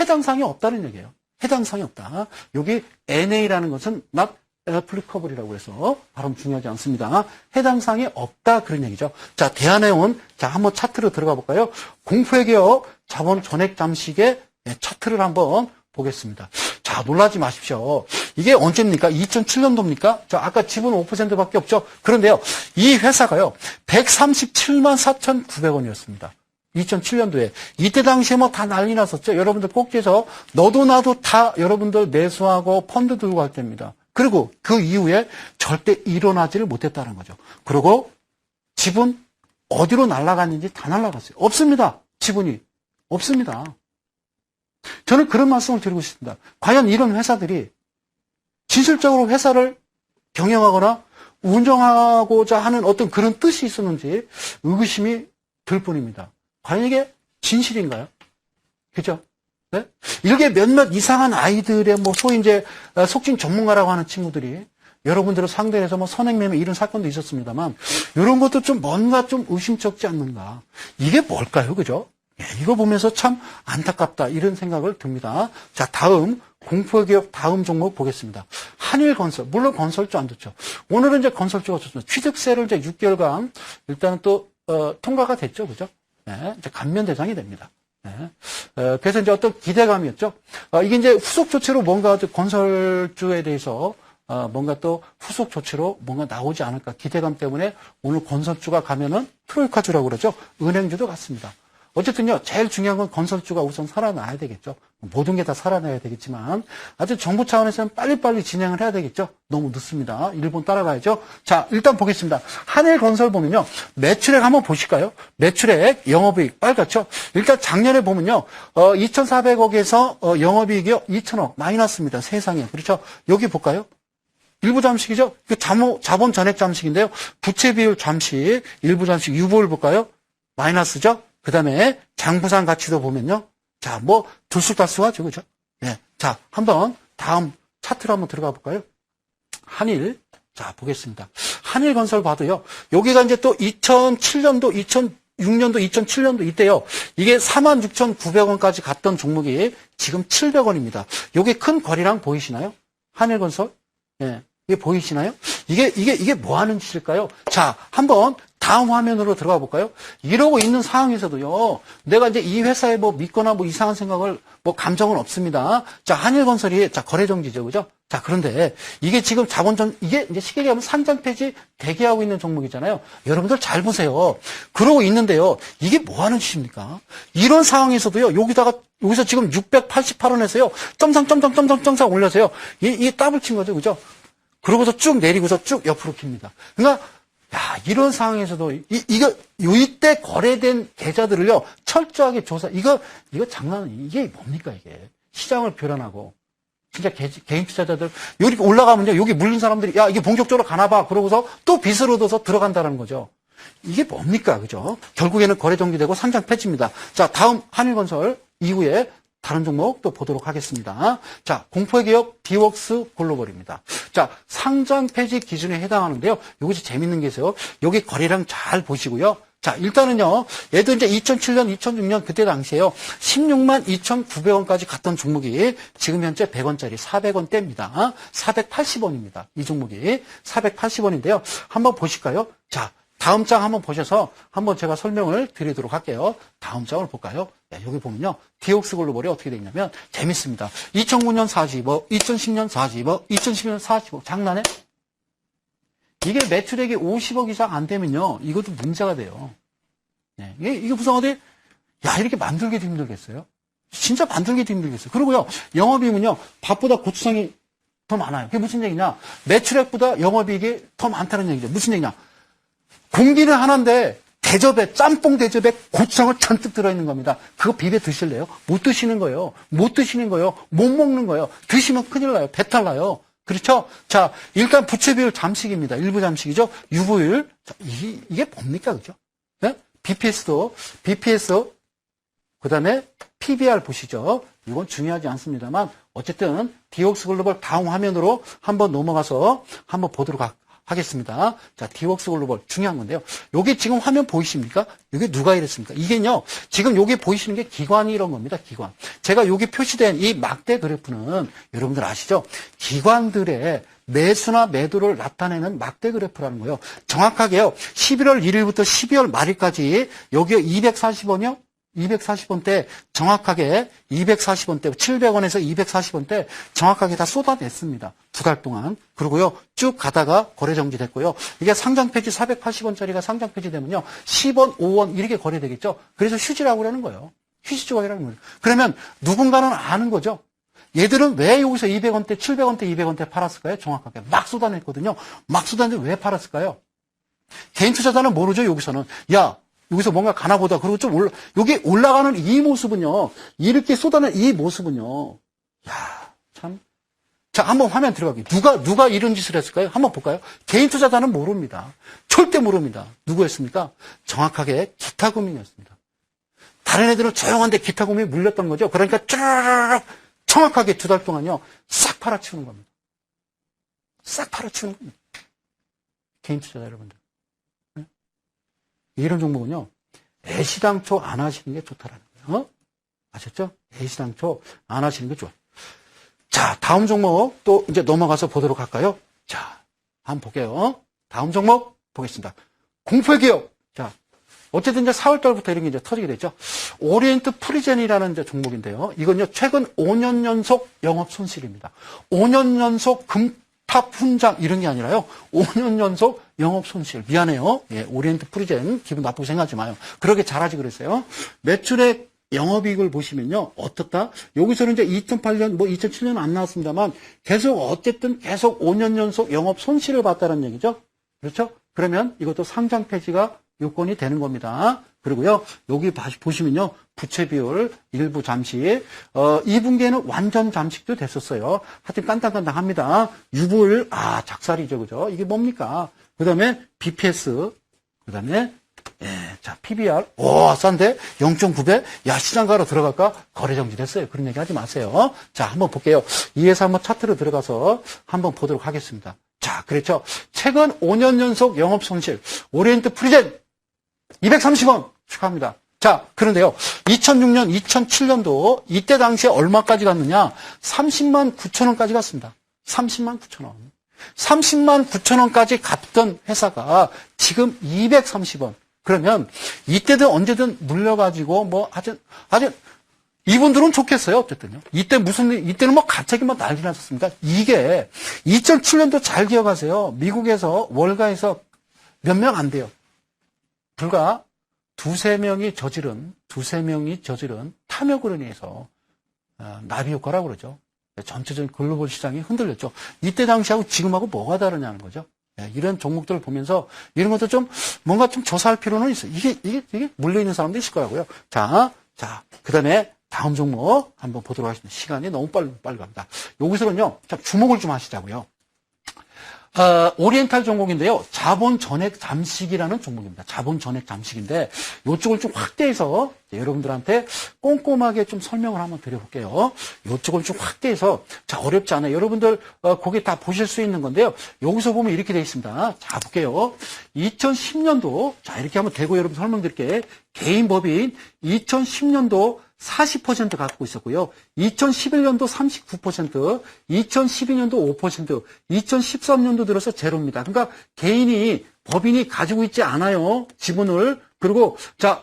해당 사항이 없다는 얘기예요. 해당 사항이 없다. 여기 NA라는 것은 not applicable이라고 해서 발음 중요하지 않습니다. 해당 사항이 없다 그런 얘기죠. 자, 대한해운. 자, 한번 차트로 들어가 볼까요? 공포기업 자본 전액 잠식의 차트를 한번 보겠습니다. 자, 놀라지 마십시오. 이게 언제입니까? 2007년도입니까? 자, 아까 지분 5%밖에 없죠. 그런데요, 이 회사가요, 137만 4,900원이었습니다. 2007년도에. 이때 당시에 다 난리 났었죠. 여러분들 꼭지에서 너도 나도 다 여러분들 매수하고 펀드 들고 갈 때입니다. 그리고 그 이후에 절대 일어나지를 못했다는 거죠. 그리고 지분 어디로 날아갔는지 다 날아갔어요. 없습니다. 지분이. 없습니다. 저는 그런 말씀을 드리고 싶습니다. 과연 이런 회사들이 진실적으로 회사를 경영하거나 운영하고자 하는 어떤 그런 뜻이 있었는지 의구심이 들 뿐입니다. 과연 이게 진실인가요? 그죠? 네? 이렇게 몇몇 이상한 아이들의 소위 이제 속칭 전문가라고 하는 친구들이 여러분들을 상대해서 선행매매 이런 사건도 있었습니다만 이런 것도 좀 뭔가 좀 의심쩍지 않는가. 이게 뭘까요? 그죠? 이거 보면서 참 안타깝다 이런 생각을 듭니다. 자, 다음 공포기업 다음 종목 보겠습니다. 한일건설. 물론 건설주 안 좋죠. 오늘은 이제 건설주가 좋습니다. 취득세를 이제 6개월간 일단은 또 통과가 됐죠. 그죠? 네, 이제 감면 대상이 됩니다. 그래서 이제 어떤 기대감이었죠. 이게 이제 후속 조치로 뭔가 건설주에 대해서 뭔가 또 후속 조치로 뭔가 나오지 않을까 기대감 때문에 오늘 건설주가 가면은 트로이카주라고 그러죠. 은행주도 같습니다. 어쨌든요, 제일 중요한 건 건설주가 우선 살아나야 되겠죠. 모든 게 다 살아나야 되겠지만, 아주 정부 차원에서는 빨리빨리 진행을 해야 되겠죠. 너무 늦습니다. 일본 따라가야죠. 자, 일단 보겠습니다. 한일건설 보면요, 매출액 한번 보실까요? 매출액, 영업이익, 빨갛죠? 일단 작년에 보면요, 2,400억에서 영업이익이요, 2,000억, 마이너스입니다. 세상에. 그렇죠? 여기 볼까요? 일부 잠식이죠? 자본 전액 잠식인데요. 부채 비율 잠식, 일부 잠식, 유보를 볼까요? 마이너스죠? 그 다음에 장부상 가치도 보면요. 자, 뭐, 들쑥달쑥하죠. 그죠? 네. 자, 한번 다음 차트로 한번 들어가 볼까요? 한일. 자, 보겠습니다. 한일건설 봐도요. 여기가 이제 또 2007년도, 2006년도, 2007년도 이때요. 이게 46,900원까지 갔던 종목이 지금 700원입니다. 요게 큰 거리랑 보이시나요? 한일건설? 예. 네. 이게 보이시나요? 이게 뭐 하는 짓일까요? 자, 한번 다음 화면으로 들어가 볼까요? 이러고 있는 상황에서도요, 내가 이제 이 회사에 뭐 믿거나 뭐 이상한 생각을, 뭐 감정은 없습니다. 자, 한일건설이, 자, 거래정지죠. 그죠? 자, 그런데 이게 지금 이게 이제 쉽게 얘기하면 상장 폐지 대기하고 있는 종목이잖아요. 여러분들 잘 보세요. 그러고 있는데요, 이게 뭐 하는 짓입니까? 이런 상황에서도요, 여기서 지금 688원에서요, 점상 올려서요, 이 더블 친 거죠. 그죠? 그러고서 쭉 내리고서 쭉 옆으로 깁니다. 그러니까, 야, 이런 상황에서도, 이때 거래된 계좌들을요, 철저하게 이거 이게 뭡니까, 이게. 시장을 교란하고. 진짜 개인 투자자들, 여기 올라가면요, 여기 물린 사람들이, 야, 이게 본격적으로 가나봐. 그러고서 또 빚을 얻어서 들어간다는 거죠. 이게 뭡니까, 그죠? 결국에는 거래 정지되고 상장 폐지입니다. 자, 다음 한일건설 이후에 다른 종목 또 보도록 하겠습니다. 자, 공포의 기업 디웍스 글로벌입니다. 자, 상장 폐지 기준에 해당하는데요. 여기서 재밌는 게 있어요. 여기 거래량 잘 보시고요. 자, 일단은요, 얘도 이제 2007년, 2006년 그때 당시에요. 16만 2,900원까지 갔던 종목이 지금 현재 100원짜리 400원대입니다. 480원입니다. 이 종목이 480원인데요. 한번 보실까요? 자, 다음 장 한번 보셔서 한번 제가 설명을 드리도록 할게요. 다음 장을 볼까요? 네, 여기 보면요. 디웍스 글로벌이 어떻게 되어 있냐면 재밌습니다. 2009년 42억, 2010년 42억, 2010년 45억. 장난해? 이게 매출액이 50억 이상 안 되면요. 이것도 문제가 돼요. 네, 이게 무슨 어디, 야, 이렇게 만들기도 힘들겠어요? 진짜 만들기도 힘들겠어요. 그리고요. 영업이익은요. 밥보다 고추장이 더 많아요. 그게 무슨 얘기냐? 매출액보다 영업이익이 더 많다는 얘기죠. 무슨 얘기냐? 공기는 하나인데 대접에 짬뽕 대접에 고추장을 잔뜩 들어있는 겁니다. 그거 비벼 드실래요? 못 드시는 거예요. 못 드시는 거예요. 못 먹는 거예요. 드시면 큰일 나요. 배탈 나요. 그렇죠? 자, 일단 부채 비율 잠식입니다. 일부 잠식이죠. 유보율. 자, 이게 뭡니까? 그죠? 네? BPS, 그 다음에 PBR 보시죠. 이건 중요하지 않습니다만, 어쨌든, 디웍스 글로벌 다음 화면으로 한번 넘어가서 한번 보도록 하겠습니다. 자, 디웍스 글로벌 중요한 건데요. 여기 지금 화면 보이십니까? 여기 누가 이랬습니까? 이게요, 지금 여기 보이시는 게 기관이 이런 겁니다. 기관. 제가 여기 표시된 이 막대 그래프는 여러분들 아시죠? 기관들의 매수나 매도를 나타내는 막대 그래프라는 거예요. 정확하게요, 11월 1일부터 12월 말일까지 여기 240원이요? 240원대 정확하게 240원대 700원에서 240원대 정확하게 다 쏟아냈습니다. 두 달 동안. 그리고요. 쭉 가다가 거래 정지됐고요. 이게 상장 폐지 480원짜리가 상장 폐지되면요. 10원, 5원 이렇게 거래되겠죠. 그래서 휴지라고 그러는 거예요. 휴지 조각이라는 거예요. 그러면 누군가는 아는 거죠. 얘들은 왜 여기서 200원대, 700원대, 200원대 팔았을까요? 정확하게 막 쏟아냈거든요. 막 쏟아냈는데 왜 팔았을까요? 개인 투자자는 모르죠. 여기서는. 야, 여기서 뭔가 가나 보다. 그리고 좀 여기 올라가는 이 모습은요. 이렇게 쏟아낸 이 모습은요. 야, 참. 자, 한번 화면 들어가게. 누가 이런 짓을 했을까요? 한번 볼까요? 개인 투자자는 모릅니다. 절대 모릅니다. 누구였습니까? 정확하게 기타금융이었습니다. 다른 애들은 조용한데 기타금융이 물렸던 거죠. 그러니까 쭉 정확하게 두 달 동안요. 싹 팔아치우는 겁니다. 싹 팔아치우는 겁니다. 개인 투자자 여러분들. 이런 종목은요, 애시당초 안 하시는 게 좋다라는 거예요. 아셨죠? 애시당초 안 하시는 게 좋아요. 자, 다음 종목 또 이제 넘어가서 보도록 할까요? 자, 한번 볼게요. 다음 종목 보겠습니다. 공포의 기업. 자, 어쨌든 이제 4월 달부터 이런 게 이제 터지게 됐죠. 오리엔트 프리젠이라는 이제 종목인데요. 이건요, 최근 5년 연속 영업 손실입니다. 5년 연속 금탑 훈장 이런 게 아니라요. 5년 연속 영업 손실. 미안해요. 예, 오리엔트 프리젠 기분 나쁘게 생각하지 마요. 그렇게 잘하지 그랬어요. 매출액 영업이익을 보시면요. 어떻다? 여기서는 이제 2008년, 2007년은 안 나왔습니다만 어쨌든 계속 5년 연속 영업 손실을 봤다는 얘기죠. 그렇죠? 그러면 이것도 상장 폐지가 요건이 되는 겁니다. 그리고요, 여기 보시면요, 부채 비율 일부 잠식, 2분기에는 완전 잠식도 됐었어요. 하여튼 깐당깐당합니다. 유불, 작살이죠, 그죠? 이게 뭡니까? 그 다음에 BPS, 그 다음에, 자, PBR, 싼데? 0.9배? 야, 시장 가로 들어갈까? 거래 정지됐어요. 그런 얘기 하지 마세요. 자, 한번 볼게요. 이 회사 한번 차트로 들어가서 한번 보도록 하겠습니다. 자, 그렇죠. 최근 5년 연속 영업 손실, 오리엔트 프리젠, 230원 축하합니다. 자, 그런데요. 2006년, 2007년도 이때 당시에 얼마까지 갔느냐? 30만 9천 원까지 갔습니다. 30만 9천 원. 30만 9천 원까지 갔던 회사가 지금 230원. 그러면 이때든 언제든 물려가지고 아주 이분들은 좋겠어요. 어쨌든요. 이때는 가책이 난리 났었습니다. 이게 2007년도 잘 기억하세요. 미국에서 월가에서 몇 명 안 돼요. 불과 두세 명이 저지른 탐욕으로 인해서 나비 효과라고 그러죠. 전체적인 글로벌 시장이 흔들렸죠. 이때 당시하고 지금하고 뭐가 다르냐는 거죠. 이런 종목들을 보면서 이런 것도 뭔가 조사할 필요는 있어요. 이게 물려있는 사람도 있을 거라고요. 자, 그 다음에 다음 종목 한번 보도록 하겠습니다. 시간이 너무 빨리 갑니다. 여기서는요, 주목을 좀 하시자고요. 오리엔탈 종목인데요. 자본 전액 잠식이라는 종목입니다. 자본 전액 잠식인데 이쪽을 좀 확대해서 여러분들한테 꼼꼼하게 좀 설명을 한번 드려볼게요. 이쪽을 좀 확대해서 어렵지 않아요. 여러분들 거기 다 보실 수 있는 건데요. 여기서 보면 이렇게 되어 있습니다. 자, 볼게요. 2010년도 이렇게 한번 대고 여러분 설명드릴게요. 개인 법인 2010년도 40% 갖고 있었고요. 2011년도 39%, 2012년도 5%, 2013년도 들어서 제로입니다. 그러니까 법인이 가지고 있지 않아요. 지분을. 그리고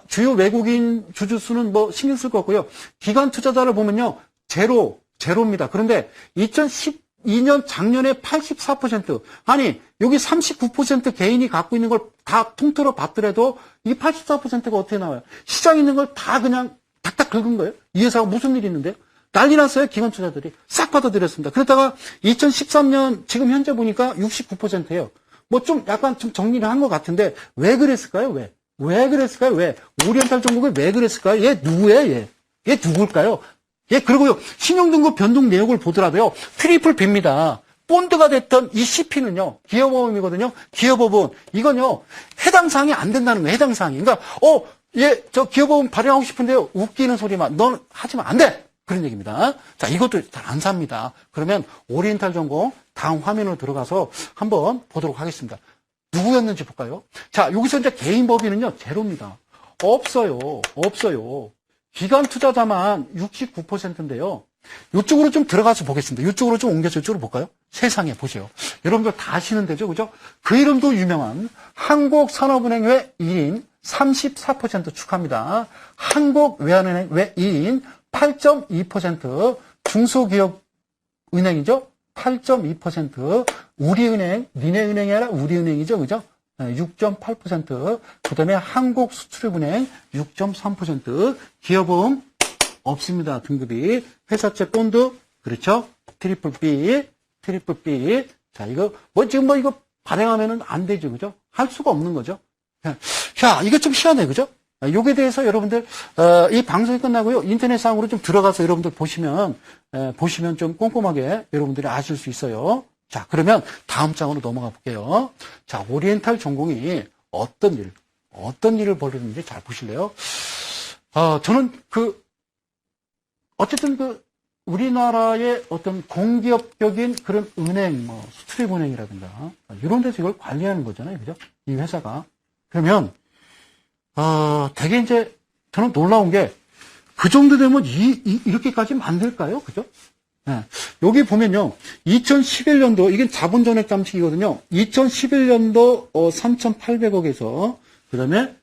주요 외국인 주주수는 신경 쓸 거 없고요. 기관 투자자를 보면요. 제로입니다. 그런데 2012년 작년에 84%, 여기 39% 개인이 갖고 있는 걸 다 통틀어 봤더라도 이 84%가 어떻게 나와요? 시장에 있는 걸 다 그냥 탁탁 긁은 거예요. 이 회사가 무슨 일이 있는데요? 난리 났어요. 기관 투자들이 싹 받아들였습니다. 그러다가 2013년 지금 현재 보니까 69%예요. 약간 정리를 한 것 같은데 왜 그랬을까요? 왜 그랬을까요? 왜 오리엔탈 종목이 왜 그랬을까요? 얘 누구예요? 얘 누굴까요? 그리고요, 신용등급 변동 내역을 보더라도요, 트리플 B입니다. 본드가 됐던 이 CP는요, 기업보험이거든요. 기업보험 이건요, 해당 사항이 안 된다는 거예요. 해당 사항이. 그러니까 저 기업보험 발행하고 싶은데요. 웃기는 소리만. 넌 하지면 안 돼! 그런 얘기입니다. 자, 이것도 잘 안 삽니다. 그러면 오리엔탈 전공 다음 화면으로 들어가서 한번 보도록 하겠습니다. 누구였는지 볼까요? 자, 여기서 이제 개인 법인은요, 제로입니다. 없어요. 기관 투자자만 69%인데요. 이쪽으로 좀 들어가서 보겠습니다. 이쪽으로 좀 옮겨서 이쪽으로 볼까요? 세상에 보세요. 여러분들 다 아시는 데죠, 그죠? 그 이름도 유명한 한국산업은행회 1인 34% 축하합니다. 한국외환은행 외 2인 8.2%, 중소기업은행이죠? 8.2%, 우리은행, 니네은행이 아니라 우리은행이죠, 그죠? 6.8%, 그 다음에 한국수출입은행 6.3%, 기업보험 없습니다, 등급이. 회사채 본드, 그렇죠? 트리플 B. 자, 이거, 지금 이거 발행하면은 안 되죠, 그죠? 할 수가 없는 거죠. 자, 이거 좀 희한해, 그죠? 요게 대해서 여러분들, 이 방송이 끝나고요, 인터넷상으로 좀 들어가서 여러분들 보시면 좀 꼼꼼하게 여러분들이 아실 수 있어요. 자, 그러면 다음 장으로 넘어가 볼게요. 자, 오리엔탈 전공이 어떤 일을 벌이는지 잘 보실래요? 저는 어쨌든 우리나라의 어떤 공기업적인 그런 은행, 수출입은행이라든가, 이런 데서 이걸 관리하는 거잖아요. 그죠? 이 회사가. 그러면, 되게 이제, 저는 놀라운 게, 그 정도 되면 이렇게까지 만들까요? 그죠? 네. 여기 보면요. 2011년도, 이게 자본 전액 잠식이거든요. 2011년도 3,800억에서, 그 다음에,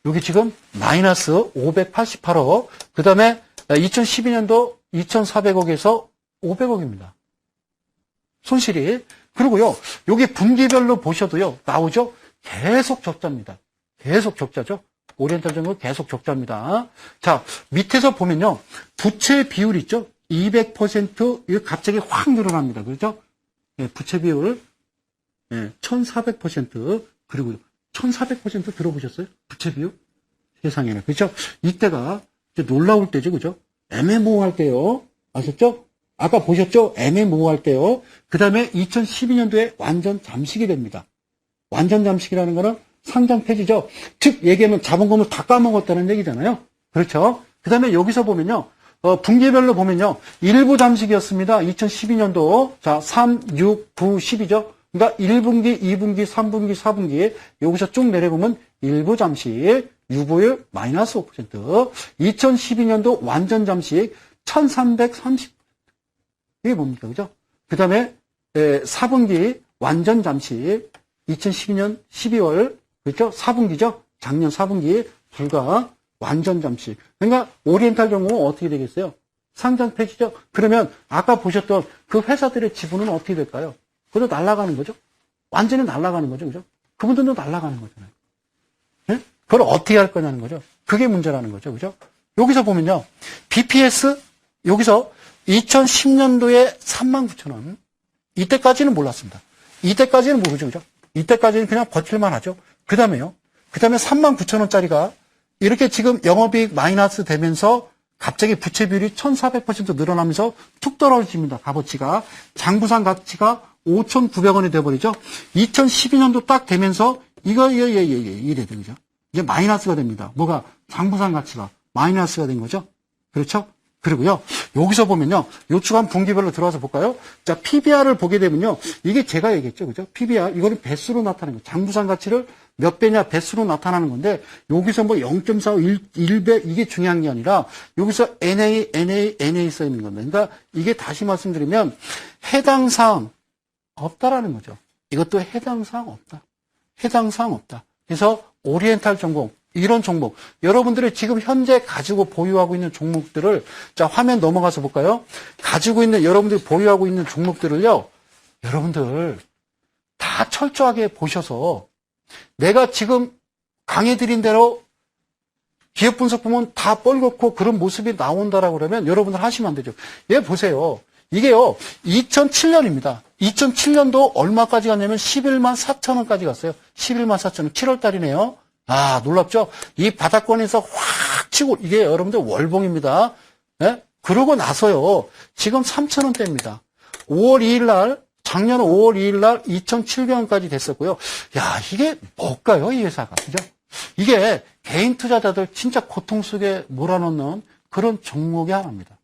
여기 지금 마이너스 588억, 그 다음에 2012년도 2,400억에서 500억입니다. 손실이. 그리고요, 여기 분기별로 보셔도요, 나오죠? 계속 적자입니다. 계속 적자죠? 오리엔탈 정보 계속 적자입니다. 자, 밑에서 보면요, 부채 비율 있죠? 200%, 이거 갑자기 확 늘어납니다. 그렇죠? 예, 부채 비율, 예, 1400%, 그리고 1400% 들어보셨어요? 부채 비율? 세상에나. 그렇죠? 이때가 이제 놀라울 때죠. 그죠? 애매모호할 때요. 아셨죠? 아까 보셨죠? 애매모호할 때요. 그 다음에 2012년도에 완전 잠식이 됩니다. 완전 잠식이라는 거는 상장 폐지죠. 즉, 얘기하면 자본금을 다 까먹었다는 얘기잖아요. 그렇죠? 그 다음에 여기서 보면요. 분기별로 보면요. 일부 잠식이었습니다. 2012년도. 자, 3, 6, 9, 10이죠. 그러니까 1분기, 2분기, 3분기, 4분기. 여기서 쭉 내려보면 일부 잠식, 유보율 마이너스 5%. 2012년도 완전 잠식 1330. 이게 뭡니까? 그죠? 그 다음에 4분기 완전 잠식 2012년 12월. 그렇죠? 4분기죠? 작년 4분기 불과 완전 잠식. 그러니까 오리엔탈 정보는 어떻게 되겠어요? 상장 폐지죠? 그러면 아까 보셨던 그 회사들의 지분은 어떻게 될까요? 그것도 날아가는 거죠? 완전히 날아가는 거죠. 그죠? 그분들도 날아가는 거잖아요. 네? 그걸 어떻게 할 거냐는 거죠. 그게 문제라는 거죠. 그죠? 여기서 보면요. BPS, 여기서 2010년도에 39,000원. 이때까지는 몰랐습니다. 이때까지는 모르죠. 그죠? 이때까지는 그냥 버틸만 하죠. 그 다음에요. 그 다음에 39,000원짜리가 이렇게 지금 영업이익 마이너스 되면서 갑자기 부채 비율이 1400% 늘어나면서 툭 떨어집니다. 값어치가. 장부상 가치가 5,900원이 돼버리죠. 2012년도 딱 되면서 이래 되죠. 이제 마이너스가 됩니다. 뭐가? 장부상 가치가 마이너스가 된 거죠. 그렇죠? 그리고요, 여기서 보면요, 요축한 분기별로 들어와서 볼까요? 자, PBR을 보게 되면요, 이게 제가 얘기했죠. 그죠? PBR, 이거는 배수로 나타나는 거예요. 장부상 가치를 몇 배냐 배수로 나타나는 건데, 여기서 뭐 0.45, 1배, 이게 중요한 게 아니라, 여기서 NA 써 있는 겁니다. 그러니까 이게 다시 말씀드리면, 해당 사항 없다라는 거죠. 이것도 해당 사항 없다. 해당 사항 없다. 그래서 오리엔탈 전공, 이런 종목, 여러분들이 지금 현재 가지고 보유하고 있는 종목들을, 자, 화면 넘어가서 볼까요? 가지고 있는, 여러분들이 보유하고 있는 종목들을요, 여러분들 다 철저하게 보셔서 내가 지금 강해드린 대로 기업 분석 보면 다 뻘겋고 그런 모습이 나온다라고 그러면 여러분들 하시면 안 되죠. 얘 보세요. 이게요, 2007년입니다. 2007년도 얼마까지 갔냐면 11만 4천원까지 갔어요. 11만 4천원. 7월 달이네요. 아, 놀랍죠? 이 바닥권에서 확 치고, 이게 여러분들 월봉입니다. 예? 그러고 나서요, 지금 3,000원대입니다. 5월 2일 날, 작년 5월 2일 날 2,700원까지 됐었고요. 야, 이게 뭘까요, 이 회사가? 그죠? 이게 개인 투자자들 진짜 고통 속에 몰아넣는 그런 종목이 하나입니다.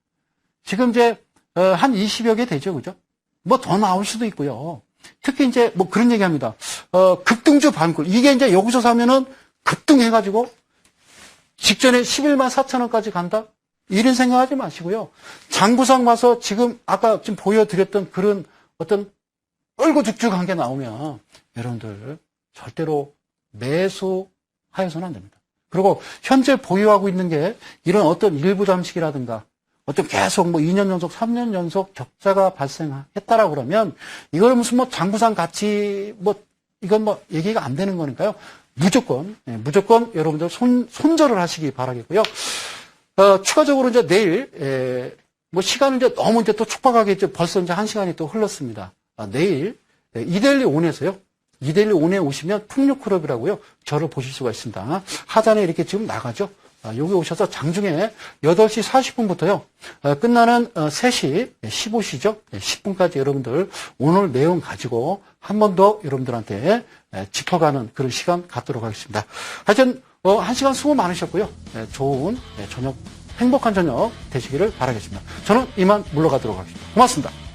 지금 이제, 한 20여 개 되죠, 그죠? 뭐 더 나올 수도 있고요. 특히 이제 뭐 그런 얘기 합니다. 급등주 반꿀. 이게 이제 여기서 사면은 급등해가지고 직전에 11만 4천원까지 간다? 이런 생각하지 마시고요. 장부상 와서 지금 아까 지금 보여드렸던 그런 어떤 뻘고죽죽한 게 나오면 여러분들 절대로 매수하여서는 안 됩니다. 그리고 현재 보유하고 있는 게 이런 어떤 일부 잠식이라든가 어떤 계속 뭐 2년 연속, 3년 연속 적자가 발생했다라고 그러면 이걸 무슨 뭐 장부상 가치 뭐 이건 뭐 얘기가 안 되는 거니까요. 무조건 여러분들 손절을 하시기 바라겠고요. 추가적으로 이제 내일, 뭐 시간을 이제 너무 이제 또 촉박하게 이제 벌써 이제 1시간이 또 흘렀습니다. 내일, 이데일리 온에서요. 이데일리 온에 오시면 풍류클럽이라고요. 저를 보실 수가 있습니다. 하단에 이렇게 지금 나가죠. 여기 오셔서 장중에 8시 40분부터요. 끝나는 3시 15시죠. 10분까지 여러분들 오늘 내용 가지고 한 번 더 여러분들한테 짚어가는 그런 시간 갖도록 하겠습니다. 하여튼 1시간 수고 많으셨고요. 좋은 저녁, 행복한 저녁 되시기를 바라겠습니다. 저는 이만 물러가도록 하겠습니다. 고맙습니다.